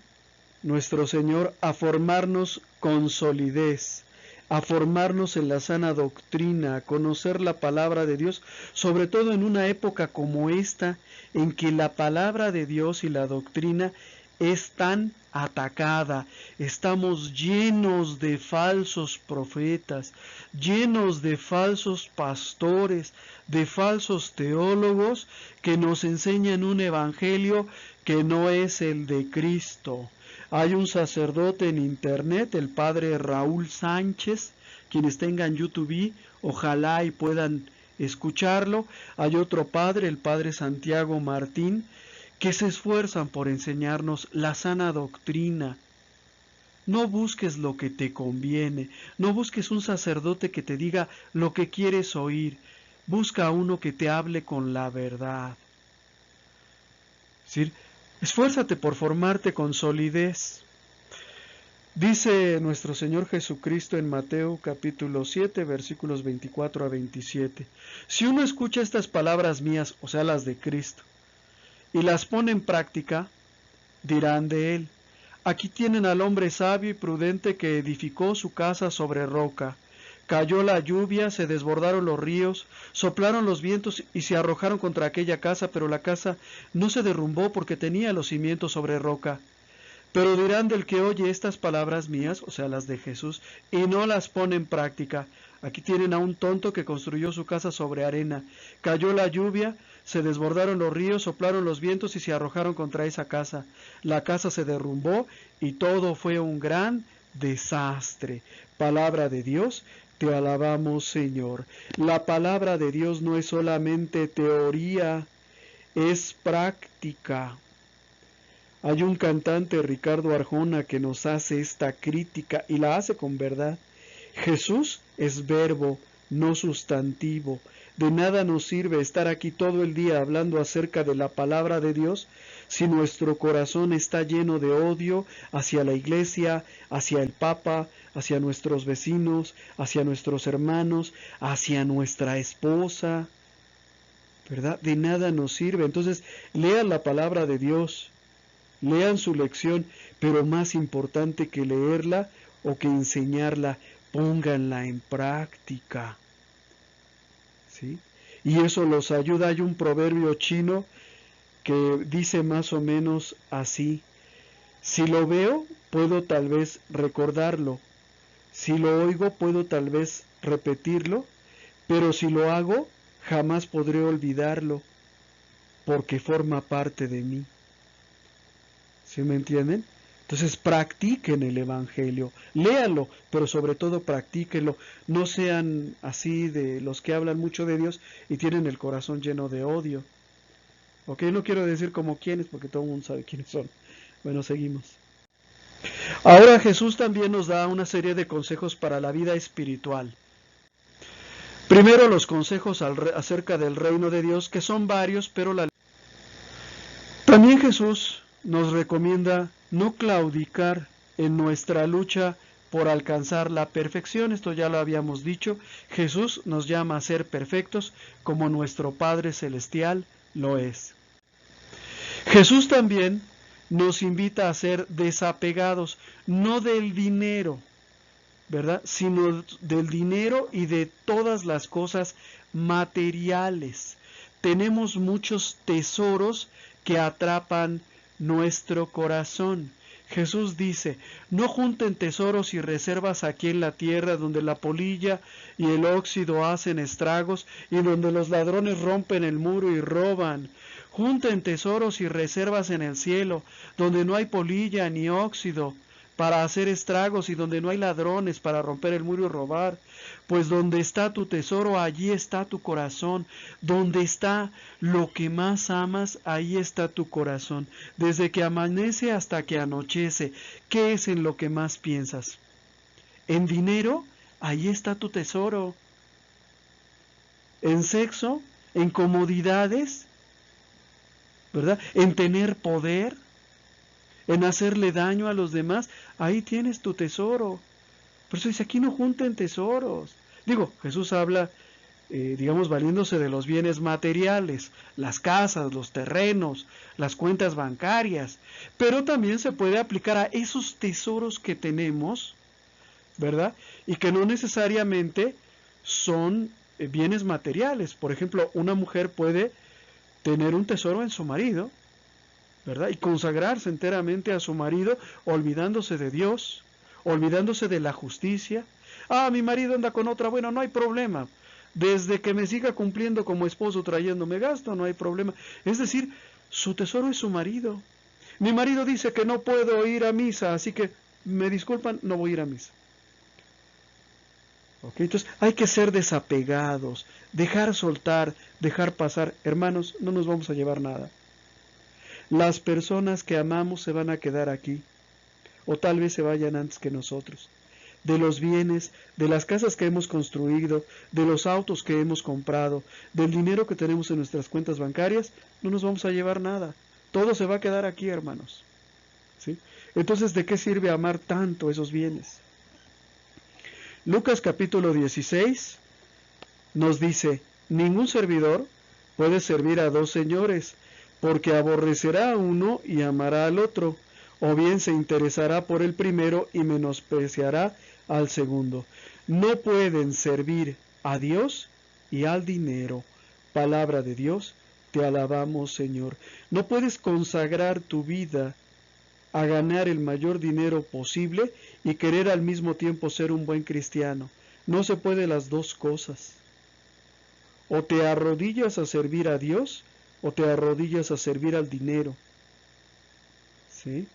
nuestro Señor a formarnos con solidez, a formarnos en la sana doctrina, a conocer la palabra de Dios, sobre todo en una época como esta, en que la palabra de Dios y la doctrina es tan atacada. Estamos llenos de falsos profetas, llenos de falsos pastores, de falsos teólogos que nos enseñan un evangelio que no es el de Cristo. Hay un sacerdote en internet, el padre Raúl Sánchez, quienes tengan YouTube, ojalá y puedan escucharlo. Hay otro padre, el padre Santiago Martín, que se esfuerzan por enseñarnos la sana doctrina. No busques lo que te conviene, no busques un sacerdote que te diga lo que quieres oír, busca a uno que te hable con la verdad. Es decir, esfuérzate por formarte con solidez. Dice nuestro Señor Jesucristo en Mateo capítulo 7, versículos 24 a 27. Si uno escucha estas palabras mías, o sea, las de Cristo, y las pone en práctica, dirán de él, aquí tienen al hombre sabio y prudente que edificó su casa sobre roca. Cayó la lluvia, se desbordaron los ríos, soplaron los vientos y se arrojaron contra aquella casa, pero la casa no se derrumbó porque tenía los cimientos sobre roca. Pero dirán del que oye estas palabras mías, o sea, las de Jesús, y no las pone en práctica, Aquí tienen a un tonto que construyó su casa sobre arena. Cayó la lluvia, se desbordaron los ríos, soplaron los vientos y se arrojaron contra esa casa. La casa se derrumbó y todo fue un gran desastre. Palabra de Dios, te alabamos, Señor. La palabra de Dios no es solamente teoría, es práctica. Hay un cantante, Ricardo Arjona, que nos hace esta crítica y la hace con verdad. Jesús es verbo, no sustantivo. De nada nos sirve estar aquí todo el día hablando acerca de la palabra de Dios si nuestro corazón está lleno de odio hacia la iglesia, hacia el Papa, hacia nuestros vecinos, hacia nuestros hermanos, hacia nuestra esposa, ¿verdad? De nada nos sirve. Entonces, lean la palabra de Dios, lean su lección, pero más importante que leerla o que enseñarla, pónganla en práctica, ¿sí? Y eso los ayuda. Hay un proverbio chino que dice más o menos así: si lo veo, puedo tal vez recordarlo, si lo oigo, puedo tal vez repetirlo, pero si lo hago, jamás podré olvidarlo, porque forma parte de mí. ¿Sí me entienden? Entonces practiquen el Evangelio, léanlo, pero sobre todo practíquenlo. No sean así de los que hablan mucho de Dios y tienen el corazón lleno de odio. Ok, no quiero decir como quiénes, porque todo el mundo sabe quiénes son. Bueno, seguimos. Ahora Jesús también nos da una serie de consejos para la vida espiritual. Primero los consejos acerca del reino de Dios, que son varios, pero también Jesús nos recomienda no claudicar en nuestra lucha por alcanzar la perfección. Esto ya lo habíamos dicho. Jesús nos llama a ser perfectos como nuestro Padre Celestial lo es. Jesús también nos invita a ser desapegados, no del dinero, ¿verdad?, sino del dinero y de todas las cosas materiales. Tenemos muchos tesoros que atrapan nuestro corazón. Jesús dice: no junten tesoros y reservas aquí en la tierra, donde la polilla y el óxido hacen estragos y donde los ladrones rompen el muro y roban. Junten tesoros y reservas en el cielo, donde no hay polilla ni óxido para hacer estragos y donde no hay ladrones para romper el muro y robar. Pues donde está tu tesoro, allí está tu corazón. Donde está lo que más amas, ahí está tu corazón. Desde que amanece hasta que anochece, ¿qué es en lo que más piensas? ¿En dinero? Ahí está tu tesoro. ¿En sexo? ¿En comodidades? ¿Verdad? ¿En tener poder? ¿En hacerle daño a los demás? Ahí tienes tu tesoro. Por eso dice, aquí no junten tesoros. Digo, Jesús habla, digamos, valiéndose de los bienes materiales, las casas, los terrenos, las cuentas bancarias, pero también se puede aplicar a esos tesoros que tenemos, ¿verdad? Y que no necesariamente son bienes materiales. Por ejemplo, una mujer puede tener un tesoro en su marido, ¿verdad?, y consagrarse enteramente a su marido, olvidándose de Dios, olvidándose de la justicia. Ah, mi marido anda con otra, bueno, no hay problema. Desde que me siga cumpliendo como esposo trayéndome gasto, no hay problema. Es decir, su tesoro es su marido. Mi marido dice que no puedo ir a misa, así que me disculpan, no voy a ir a misa. ¿Ok? Entonces hay que ser desapegados, dejar soltar, dejar pasar. Hermanos, no nos vamos a llevar nada. Las personas que amamos se van a quedar aquí, o tal vez se vayan antes que nosotros. De los bienes, de las casas que hemos construido, de los autos que hemos comprado, del dinero que tenemos en nuestras cuentas bancarias, no nos vamos a llevar nada. Todo se va a quedar aquí, hermanos. ¿Sí? Entonces, ¿de qué sirve amar tanto esos bienes? Lucas capítulo 16 nos dice: ningún servidor puede servir a dos señores, porque aborrecerá a uno y amará al otro, o bien se interesará por el primero y menospreciará al segundo. No pueden servir a Dios y al dinero. Palabra de Dios, te alabamos, Señor. No puedes consagrar tu vida a ganar el mayor dinero posible y querer al mismo tiempo ser un buen cristiano. No se puede las dos cosas. O te arrodillas a servir a Dios, o te arrodillas a servir al dinero. ¿Sí?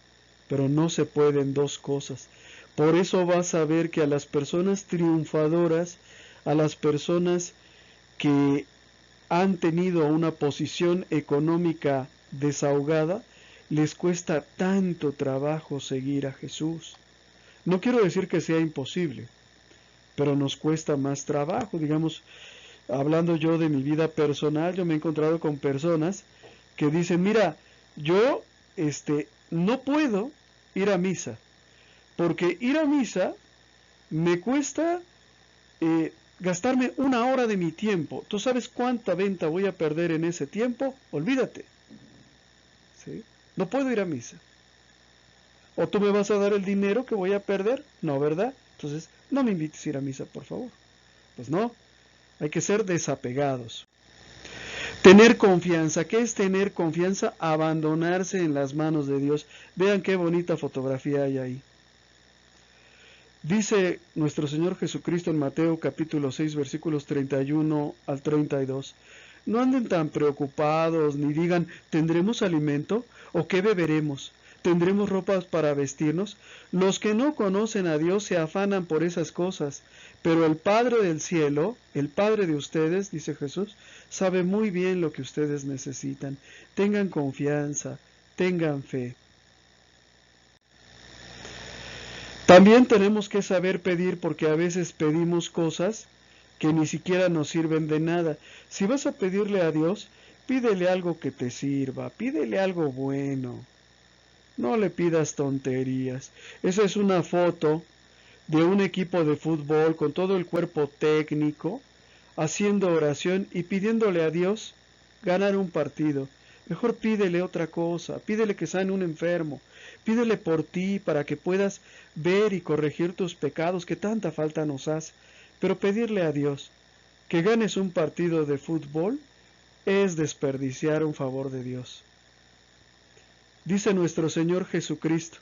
Pero no se pueden dos cosas. Por eso vas a ver que a las personas triunfadoras, a las personas que han tenido una posición económica desahogada, les cuesta tanto trabajo seguir a Jesús. No quiero decir que sea imposible, pero nos cuesta más trabajo. Digamos, hablando yo de mi vida personal, yo me he encontrado con personas que dicen, mira, yo no puedo ir a misa, porque ir a misa me cuesta gastarme 1 hora de mi tiempo. ¿Tú sabes cuánta venta voy a perder en ese tiempo? Olvídate. ¿Sí? No puedo ir a misa. ¿O tú me vas a dar el dinero que voy a perder? No, ¿verdad? Entonces, no me invites a ir a misa, por favor. Pues no, hay que ser desapegados. Tener confianza. ¿Qué es tener confianza? Abandonarse en las manos de Dios. Vean qué bonita fotografía hay ahí. Dice nuestro Señor Jesucristo en Mateo capítulo 6 versículos 31 al 32. No anden tan preocupados ni digan, ¿tendremos alimento? ¿O qué beberemos? ¿Tendremos ropas para vestirnos? Los que no conocen a Dios se afanan por esas cosas, pero el Padre del cielo, el Padre de ustedes, dice Jesús, sabe muy bien lo que ustedes necesitan. Tengan confianza, tengan fe. También tenemos que saber pedir, porque a veces pedimos cosas que ni siquiera nos sirven de nada. Si vas a pedirle a Dios, pídele algo que te sirva, pídele algo bueno. No le pidas tonterías. Esa es una foto de un equipo de fútbol con todo el cuerpo técnico, haciendo oración y pidiéndole a Dios ganar un partido. Mejor pídele otra cosa, pídele que sane un enfermo, pídele por ti para que puedas ver y corregir tus pecados que tanta falta nos hace. Pero pedirle a Dios que ganes un partido de fútbol es desperdiciar un favor de Dios. Dice nuestro Señor Jesucristo,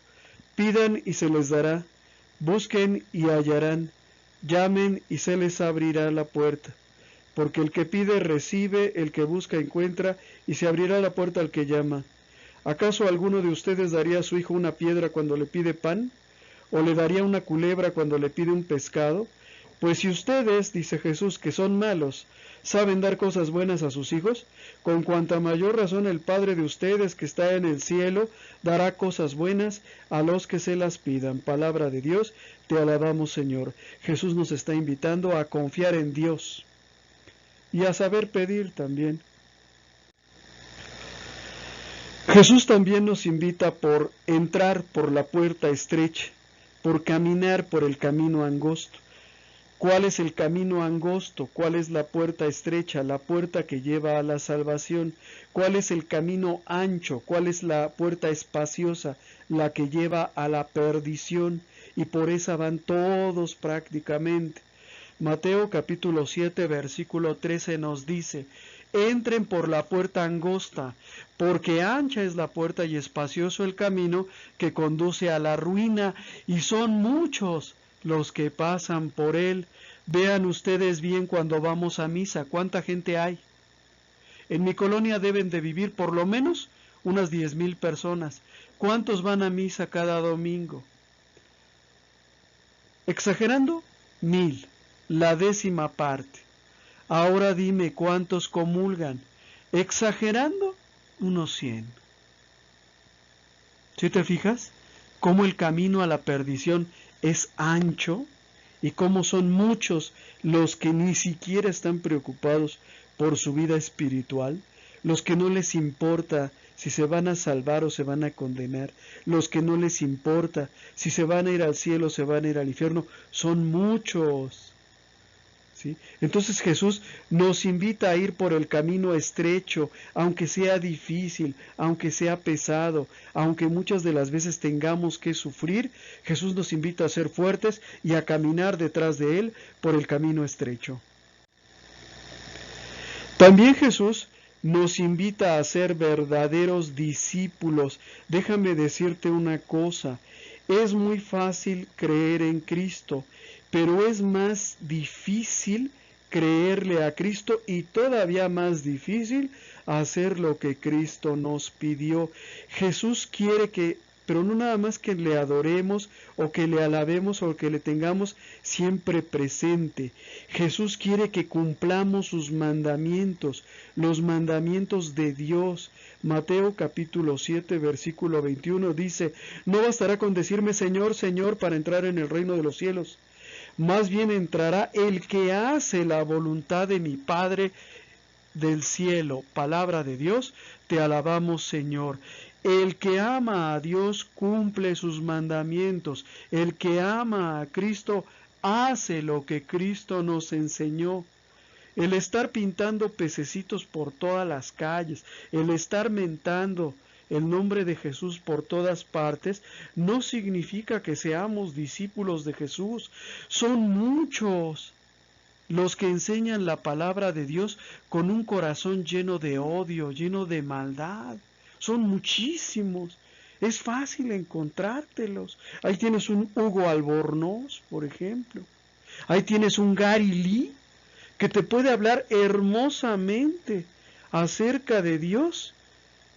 pidan y se les dará, busquen y hallarán, llamen y se les abrirá la puerta. Porque el que pide recibe, el que busca encuentra, y se abrirá la puerta al que llama. ¿Acaso alguno de ustedes daría a su hijo una piedra cuando le pide pan? ¿O le daría una culebra cuando le pide un pescado? Pues si ustedes, dice Jesús, que son malos, saben dar cosas buenas a sus hijos, con cuanta mayor razón el Padre de ustedes que está en el cielo dará cosas buenas a los que se las pidan. Palabra de Dios, te alabamos, Señor. Jesús nos está invitando a confiar en Dios y a saber pedir también. Jesús también nos invita por entrar por la puerta estrecha, por caminar por el camino angosto. ¿Cuál es el camino angosto? ¿Cuál es la puerta estrecha? La puerta que lleva a la salvación. ¿Cuál es el camino ancho? ¿Cuál es la puerta espaciosa? La que lleva a la perdición. Y por esa van todos prácticamente. Mateo capítulo 7 versículo 13 nos dice, entren por la puerta angosta, porque ancha es la puerta y espacioso el camino que conduce a la ruina, y son muchos los que pasan por él. Vean ustedes bien cuando vamos a misa, ¿cuánta gente hay? En mi colonia deben de vivir por lo menos unas 10,000 personas. ¿Cuántos van a misa cada domingo? Exagerando, 1,000, la 10ª parte. Ahora dime cuántos comulgan. Exagerando, unos 100. ¿Sí te fijas? Cómo el camino a la perdición es ancho y cómo son muchos los que ni siquiera están preocupados por su vida espiritual, los que no les importa si se van a salvar o se van a condenar, los que no les importa si se van a ir al cielo o se van a ir al infierno, son muchos. ¿Sí? Entonces Jesús nos invita a ir por el camino estrecho, aunque sea difícil, aunque sea pesado, aunque muchas de las veces tengamos que sufrir. Jesús nos invita a ser fuertes y a caminar detrás de Él por el camino estrecho. También Jesús nos invita a ser verdaderos discípulos. Déjame decirte una cosa, es muy fácil creer en Cristo, pero es más difícil creerle a Cristo y todavía más difícil hacer lo que Cristo nos pidió. Jesús quiere que, pero no nada más que le adoremos o que le alabemos o que le tengamos siempre presente. Jesús quiere que cumplamos sus mandamientos, los mandamientos de Dios. Mateo capítulo 7, versículo 21 dice: no bastará con decirme Señor, Señor, para entrar en el reino de los cielos. Más bien entrará el que hace la voluntad de mi Padre del cielo. Palabra de Dios, te alabamos, Señor. El que ama a Dios cumple sus mandamientos. El que ama a Cristo hace lo que Cristo nos enseñó. El estar pintando pececitos por todas las calles, el estar mentando el nombre de Jesús por todas partes, no significa que seamos discípulos de Jesús. Son muchos los que enseñan la palabra de Dios con un corazón lleno de odio, lleno de maldad. Son muchísimos. Es fácil encontrártelos. Ahí tienes un Hugo Albornoz, por ejemplo. Ahí tienes un Gary Lee, que te puede hablar hermosamente acerca de Dios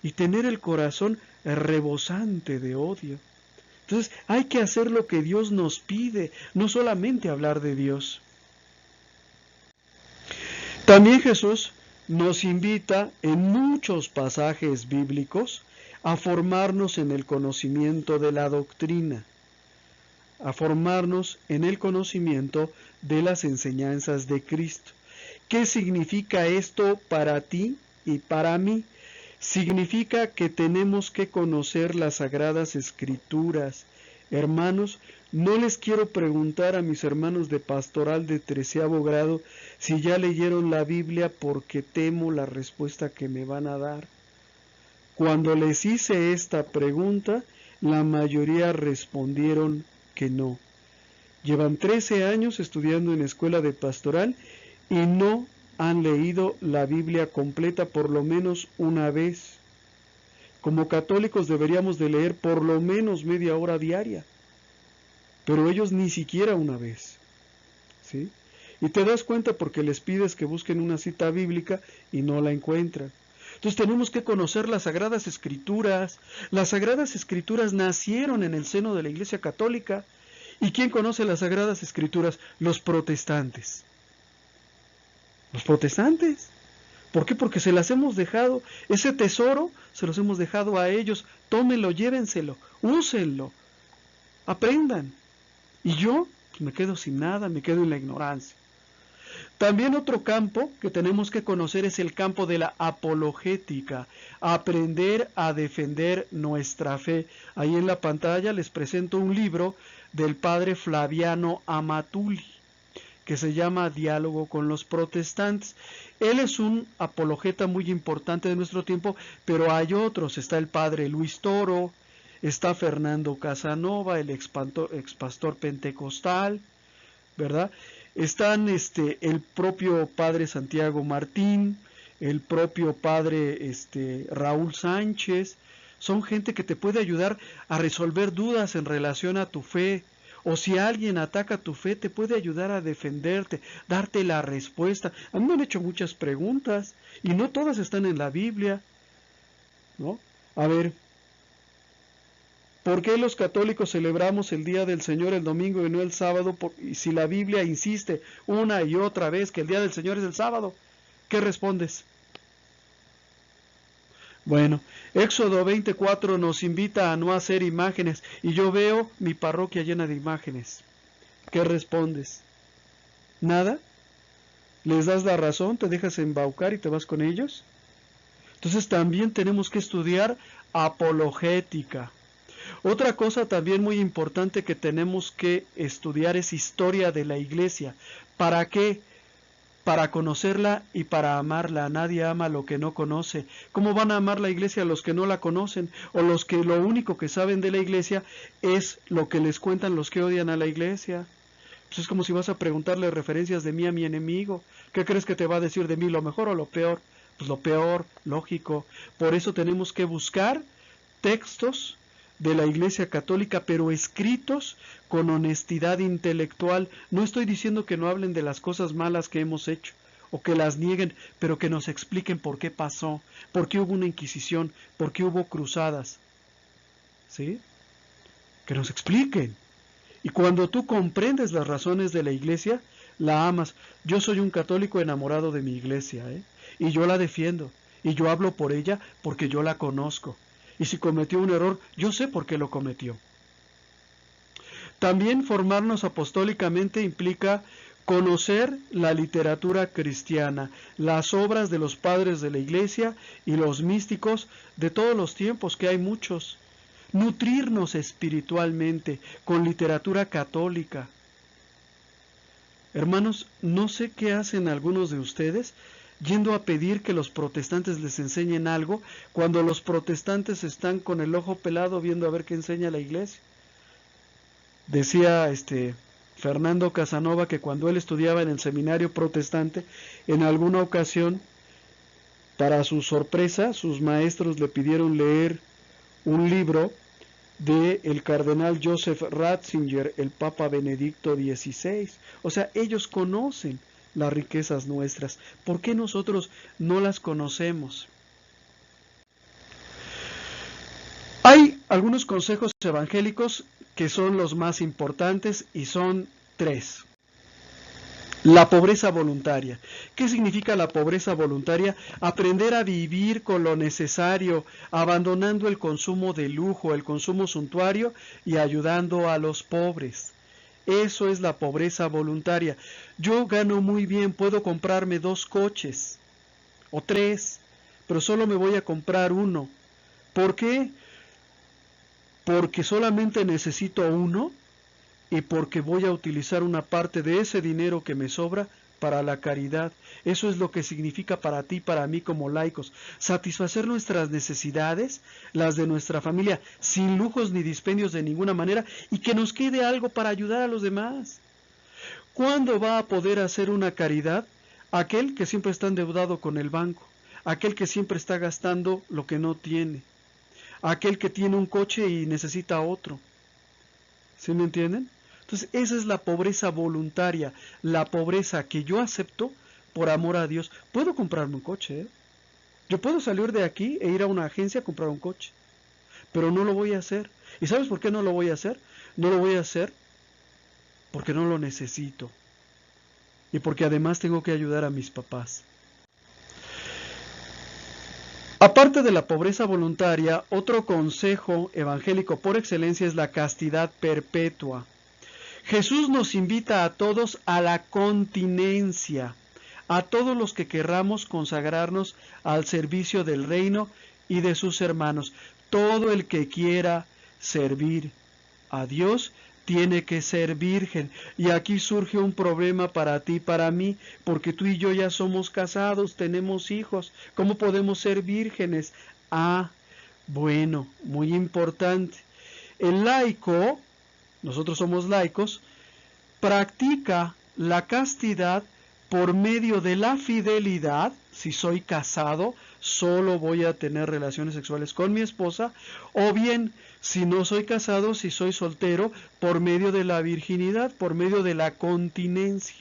y tener el corazón rebosante de odio. Entonces hay que hacer lo que Dios nos pide, no solamente hablar de Dios. También Jesús nos invita en muchos pasajes bíblicos a formarnos en el conocimiento de la doctrina, a formarnos en el conocimiento de las enseñanzas de Cristo. ¿Qué significa esto para ti y para mí? Significa que tenemos que conocer las Sagradas Escrituras. Hermanos, no les quiero preguntar a mis hermanos de pastoral de 13º grado si ya leyeron la Biblia, porque temo la respuesta que me van a dar. Cuando les hice esta pregunta, la mayoría respondieron que no. Llevan 13 años estudiando en escuela de pastoral y no han leído la Biblia completa por lo menos una vez. Como católicos deberíamos de leer por lo menos media hora diaria, pero ellos ni siquiera una vez, ¿sí? Y te das cuenta porque les pides que busquen una cita bíblica y no la encuentran. Entonces tenemos que conocer las Sagradas Escrituras. Las Sagradas Escrituras nacieron en el seno de la Iglesia Católica. ¿Y quién conoce las Sagradas Escrituras? Los protestantes. Los protestantes. ¿Por qué? Porque se las hemos dejado, ese tesoro se los hemos dejado a ellos. Tómenlo, llévenselo, úsenlo, aprendan. Y yo pues me quedo sin nada, me quedo en la ignorancia. También otro campo que tenemos que conocer es el campo de la apologética, aprender a defender nuestra fe. Ahí en la pantalla les presento un libro del padre Flaviano Amatuli, que se llama Diálogo con los protestantes. Él es un apologeta muy importante de nuestro tiempo, pero hay otros. Está el padre Luis Toro, está Fernando Casanova, el expastor pentecostal, ¿verdad? Están el propio padre Santiago Martín, el propio padre Raúl Sánchez. Son gente que te puede ayudar a resolver dudas en relación a tu fe. O si alguien ataca tu fe, te puede ayudar a defenderte, darte la respuesta. A mí me han hecho muchas preguntas y no todas están en la Biblia, ¿no? A ver, ¿por qué los católicos celebramos el Día del Señor el domingo y no el sábado? Y si la Biblia insiste una y otra vez que el Día del Señor es el sábado, ¿qué respondes? Bueno, Éxodo 24 nos invita a no hacer imágenes y yo veo mi parroquia llena de imágenes. ¿Qué respondes? ¿Nada? ¿Les das la razón? ¿Te dejas embaucar y te vas con ellos? Entonces también tenemos que estudiar apologética. Otra cosa también muy importante que tenemos que estudiar es historia de la iglesia. ¿Para qué? Para conocerla y para amarla. Nadie ama lo que no conoce. ¿Cómo van a amar la iglesia los que no la conocen? O los que lo único que saben de la iglesia es lo que les cuentan los que odian a la iglesia. Pues es como si vas a preguntarle referencias de mí a mi enemigo. ¿Qué crees que te va a decir de mí, lo mejor o lo peor? Pues lo peor, lógico. Por eso tenemos que buscar textos de la Iglesia Católica, pero escritos con honestidad intelectual. No estoy diciendo que no hablen de las cosas malas que hemos hecho, o que las nieguen, pero que nos expliquen por qué pasó, por qué hubo una Inquisición, por qué hubo cruzadas. ¿Sí? Que nos expliquen. Y cuando tú comprendes las razones de la Iglesia, la amas. Yo soy un católico enamorado de mi Iglesia, y yo la defiendo, y yo hablo por ella porque yo la conozco. Y si cometió un error, yo sé por qué lo cometió. También formarnos apostólicamente implica conocer la literatura cristiana, las obras de los padres de la Iglesia y los místicos de todos los tiempos, que hay muchos. Nutrirnos espiritualmente con literatura católica. Hermanos, no sé qué hacen algunos de ustedes yendo a pedir que los protestantes les enseñen algo cuando los protestantes están con el ojo pelado viendo a ver qué enseña la Iglesia. Decía Fernando Casanova que cuando él estudiaba en el seminario protestante, en alguna ocasión, para su sorpresa, sus maestros le pidieron leer un libro de el cardenal Joseph Ratzinger, el Papa Benedicto XVI. O sea, ellos conocen las riquezas nuestras. ¿Por qué nosotros no las conocemos? Hay algunos consejos evangélicos que son los más importantes y son 3. La pobreza voluntaria. ¿Qué significa la pobreza voluntaria? Aprender a vivir con lo necesario, abandonando el consumo de lujo, el consumo suntuario y ayudando a los pobres. Eso es la pobreza voluntaria. Yo gano muy bien, puedo comprarme 2 coches o 3, pero solo me voy a comprar uno. ¿Por qué? Porque solamente necesito uno y porque voy a utilizar una parte de ese dinero que me sobra para la caridad. Eso es lo que significa para ti, para mí como laicos. Satisfacer nuestras necesidades, las de nuestra familia, sin lujos ni dispendios de ninguna manera, y que nos quede algo para ayudar a los demás. ¿Cuándo va a poder hacer una caridad? Aquel que siempre está endeudado con el banco, aquel que siempre está gastando lo que no tiene, aquel que tiene un coche y necesita otro. ¿Sí me entienden? Entonces, esa es la pobreza voluntaria, la pobreza que yo acepto por amor a Dios. Puedo comprarme un coche, Yo puedo salir de aquí e ir a una agencia a comprar un coche, pero no lo voy a hacer. ¿Y sabes por qué no lo voy a hacer? No lo voy a hacer porque no lo necesito y porque además tengo que ayudar a mis papás. Aparte de la pobreza voluntaria, otro consejo evangélico por excelencia es la castidad perpetua. Jesús nos invita a todos a la continencia, a todos los que querramos consagrarnos al servicio del reino y de sus hermanos. Todo el que quiera servir a Dios tiene que ser virgen. Y aquí surge un problema para ti y para mí, porque tú y yo ya somos casados, tenemos hijos. ¿Cómo podemos ser vírgenes? Bueno, muy importante. El laico, nosotros somos laicos, practica la castidad por medio de la fidelidad. Si soy casado, solo voy a tener relaciones sexuales con mi esposa, o bien, si no soy casado, si soy soltero, por medio de la virginidad, por medio de la continencia.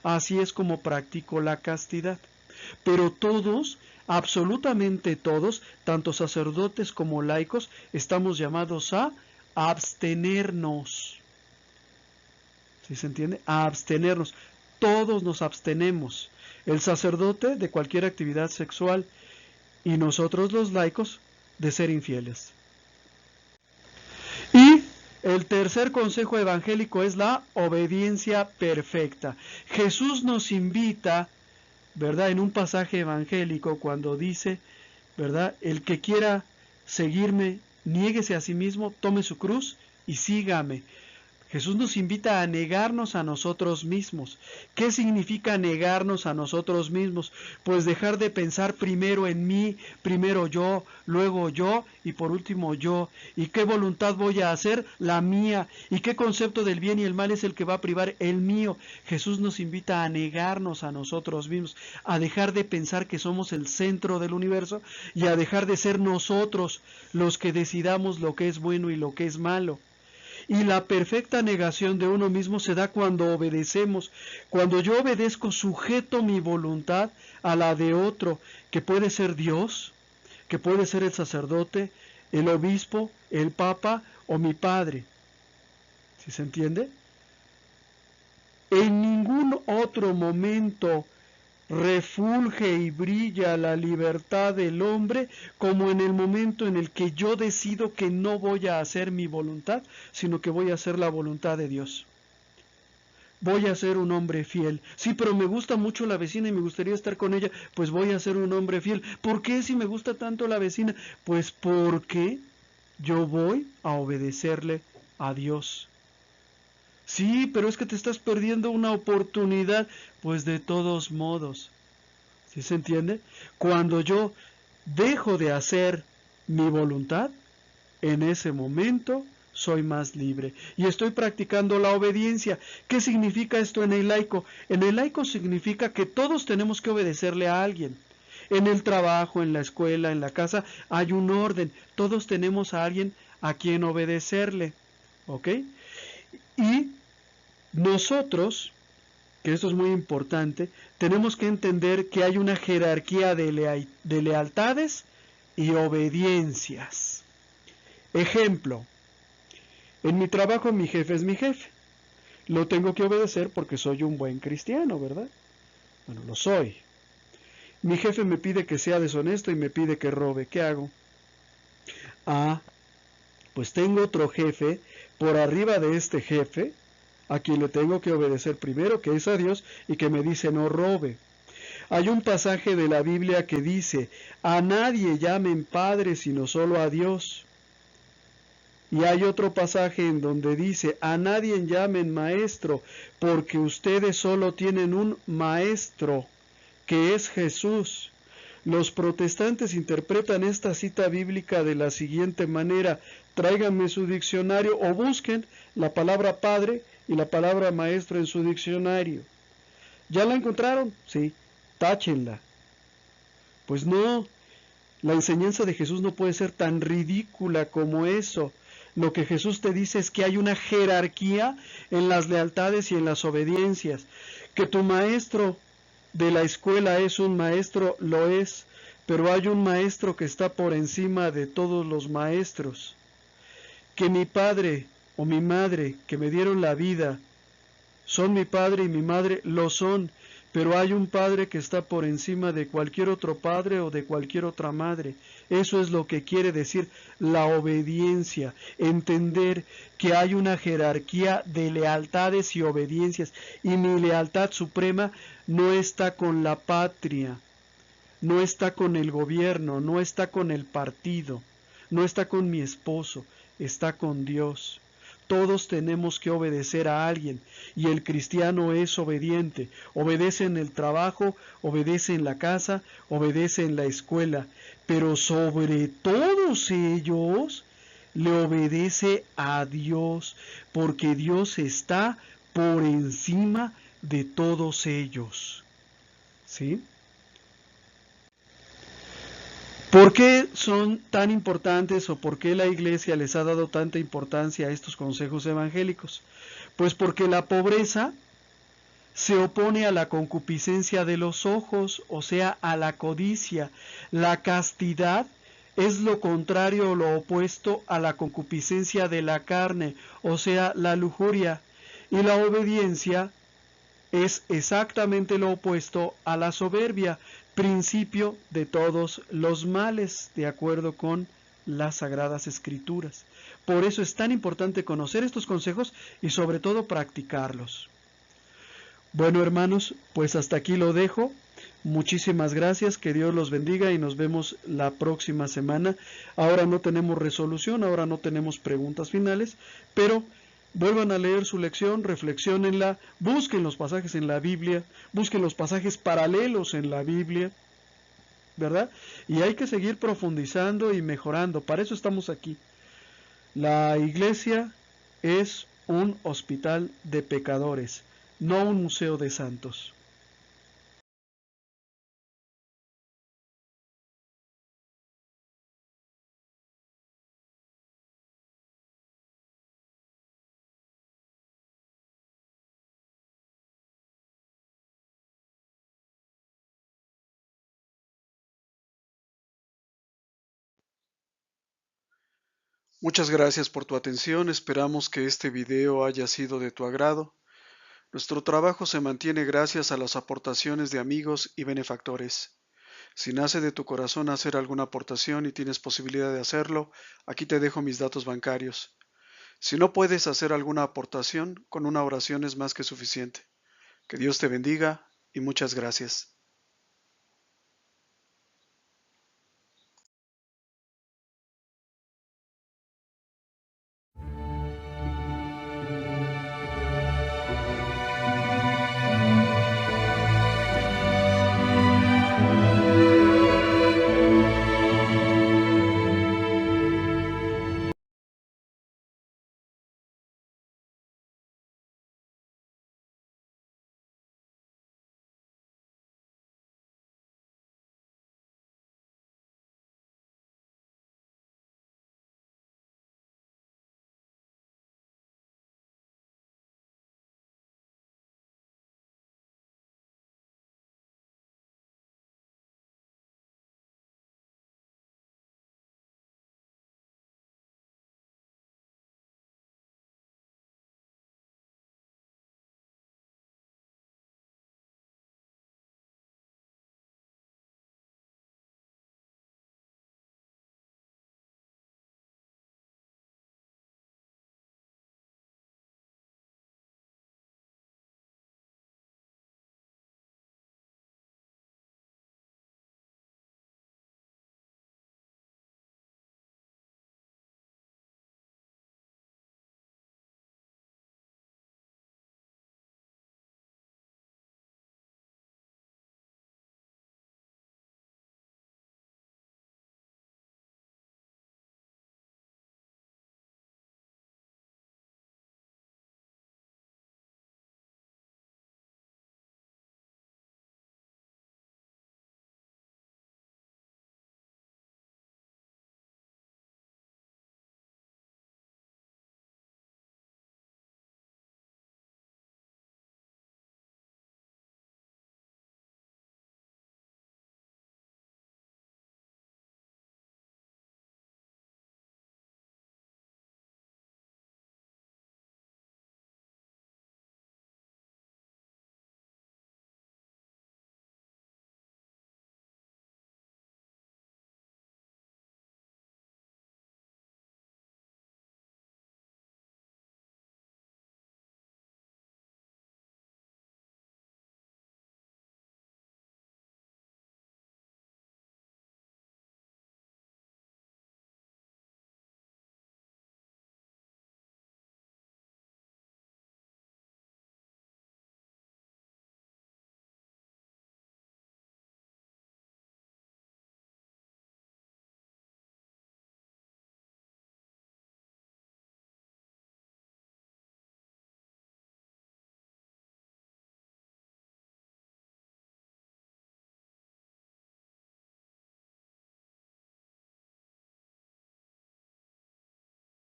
Así es como practico la castidad. Pero todos, absolutamente todos, tanto sacerdotes como laicos, estamos llamados a abstenernos. ¿Sí se entiende? A abstenernos. Todos nos abstenemos. El sacerdote de cualquier actividad sexual y nosotros los laicos de ser infieles. Y el tercer consejo evangélico es la obediencia perfecta. Jesús nos invita, ¿verdad? En un pasaje evangélico cuando dice, ¿verdad? El que quiera seguirme, niéguese a sí mismo, tome su cruz y sígame. Jesús nos invita a negarnos a nosotros mismos. ¿Qué significa negarnos a nosotros mismos? Pues dejar de pensar primero en mí, primero yo, luego yo y por último yo. ¿Y qué voluntad voy a hacer? La mía. ¿Y qué concepto del bien y el mal es el que va a privar? El mío. Jesús nos invita a negarnos a nosotros mismos, a dejar de pensar que somos el centro del universo y a dejar de ser nosotros los que decidamos lo que es bueno y lo que es malo. Y la perfecta negación de uno mismo se da cuando obedecemos. Cuando yo obedezco, sujeto mi voluntad a la de otro, que puede ser Dios, que puede ser el sacerdote, el obispo, el papa o mi padre. ¿Sí se entiende? En ningún otro momento refulge y brilla la libertad del hombre como en el momento en el que yo decido que no voy a hacer mi voluntad, sino que voy a hacer la voluntad de Dios. Voy a ser un hombre fiel. Sí, pero me gusta mucho la vecina y me gustaría estar con ella, pues voy a ser un hombre fiel. ¿Por qué si me gusta tanto la vecina? Pues porque yo voy a obedecerle a Dios. Sí, pero es que te estás perdiendo una oportunidad. Pues de todos modos, ¿sí se entiende? Cuando yo dejo de hacer mi voluntad, en ese momento soy más libre. Y estoy practicando la obediencia. ¿Qué significa esto en el laico? En el laico significa que todos tenemos que obedecerle a alguien. En el trabajo, en la escuela, en la casa, hay un orden. Todos tenemos a alguien a quien obedecerle. ¿Ok? Y nosotros, que esto es muy importante, tenemos que entender que hay una jerarquía de lealtades y obediencias. Ejemplo, en mi trabajo mi jefe es mi jefe. Lo tengo que obedecer porque soy un buen cristiano, ¿verdad? Bueno, lo soy. Mi jefe me pide que sea deshonesto y me pide que robe. ¿Qué hago? Ah, pues tengo otro jefe por arriba de este jefe, a quien le tengo que obedecer primero, que es a Dios, y que me dice no robe. Hay un pasaje de la Biblia que dice, a nadie llamen padre sino solo a Dios. Y hay otro pasaje en donde dice, a nadie llamen maestro, porque ustedes solo tienen un maestro, que es Jesús. Los protestantes interpretan esta cita bíblica de la siguiente manera, tráiganme su diccionario o busquen la palabra padre y la palabra maestro en su diccionario. ¿Ya la encontraron? Sí, táchenla. Pues no, la enseñanza de Jesús no puede ser tan ridícula como eso. Lo que Jesús te dice es que hay una jerarquía en las lealtades y en las obediencias. Que tu maestro de la escuela es un maestro, lo es, pero hay un maestro que está por encima de todos los maestros. Que mi padre o mi madre que me dieron la vida son mi padre y mi madre, lo son, pero hay un padre que está por encima de cualquier otro padre o de cualquier otra madre. Eso es lo que quiere decir la obediencia, entender que hay una jerarquía de lealtades y obediencias, y mi lealtad suprema no está con la patria, no está con el gobierno, no está con el partido, no está con mi esposo, está con Dios. Todos tenemos que obedecer a alguien y el cristiano es obediente. Obedece en el trabajo, obedece en la casa, obedece en la escuela, pero sobre todos ellos le obedece a Dios, porque Dios está por encima de todos ellos. ¿Sí? ¿Por qué son tan importantes o por qué la Iglesia les ha dado tanta importancia a estos consejos evangélicos? Pues porque la pobreza se opone a la concupiscencia de los ojos, o sea, a la codicia. La castidad es lo contrario o lo opuesto a la concupiscencia de la carne, o sea, la lujuria. Y la obediencia es exactamente lo opuesto a la soberbia, principio de todos los males, de acuerdo con las Sagradas Escrituras. Por eso es tan importante conocer estos consejos y sobre todo practicarlos. Bueno, hermanos, pues hasta aquí lo dejo. Muchísimas gracias, que Dios los bendiga y nos vemos la próxima semana. Ahora no tenemos resolución, ahora no tenemos preguntas finales, pero Vuelvan a leer su lección, reflexionenla, busquen los pasajes en la Biblia, busquen los pasajes paralelos en la Biblia, ¿verdad? Y hay que seguir profundizando y mejorando, para eso estamos aquí. La iglesia es un hospital de pecadores, no un museo de santos. Muchas gracias por tu atención, esperamos que este video haya sido de tu agrado. Nuestro trabajo se mantiene gracias a las aportaciones de amigos y benefactores. Si nace de tu corazón hacer alguna aportación y tienes posibilidad de hacerlo, aquí te dejo mis datos bancarios. Si no puedes hacer alguna aportación, con una oración es más que suficiente. Que Dios te bendiga y muchas gracias.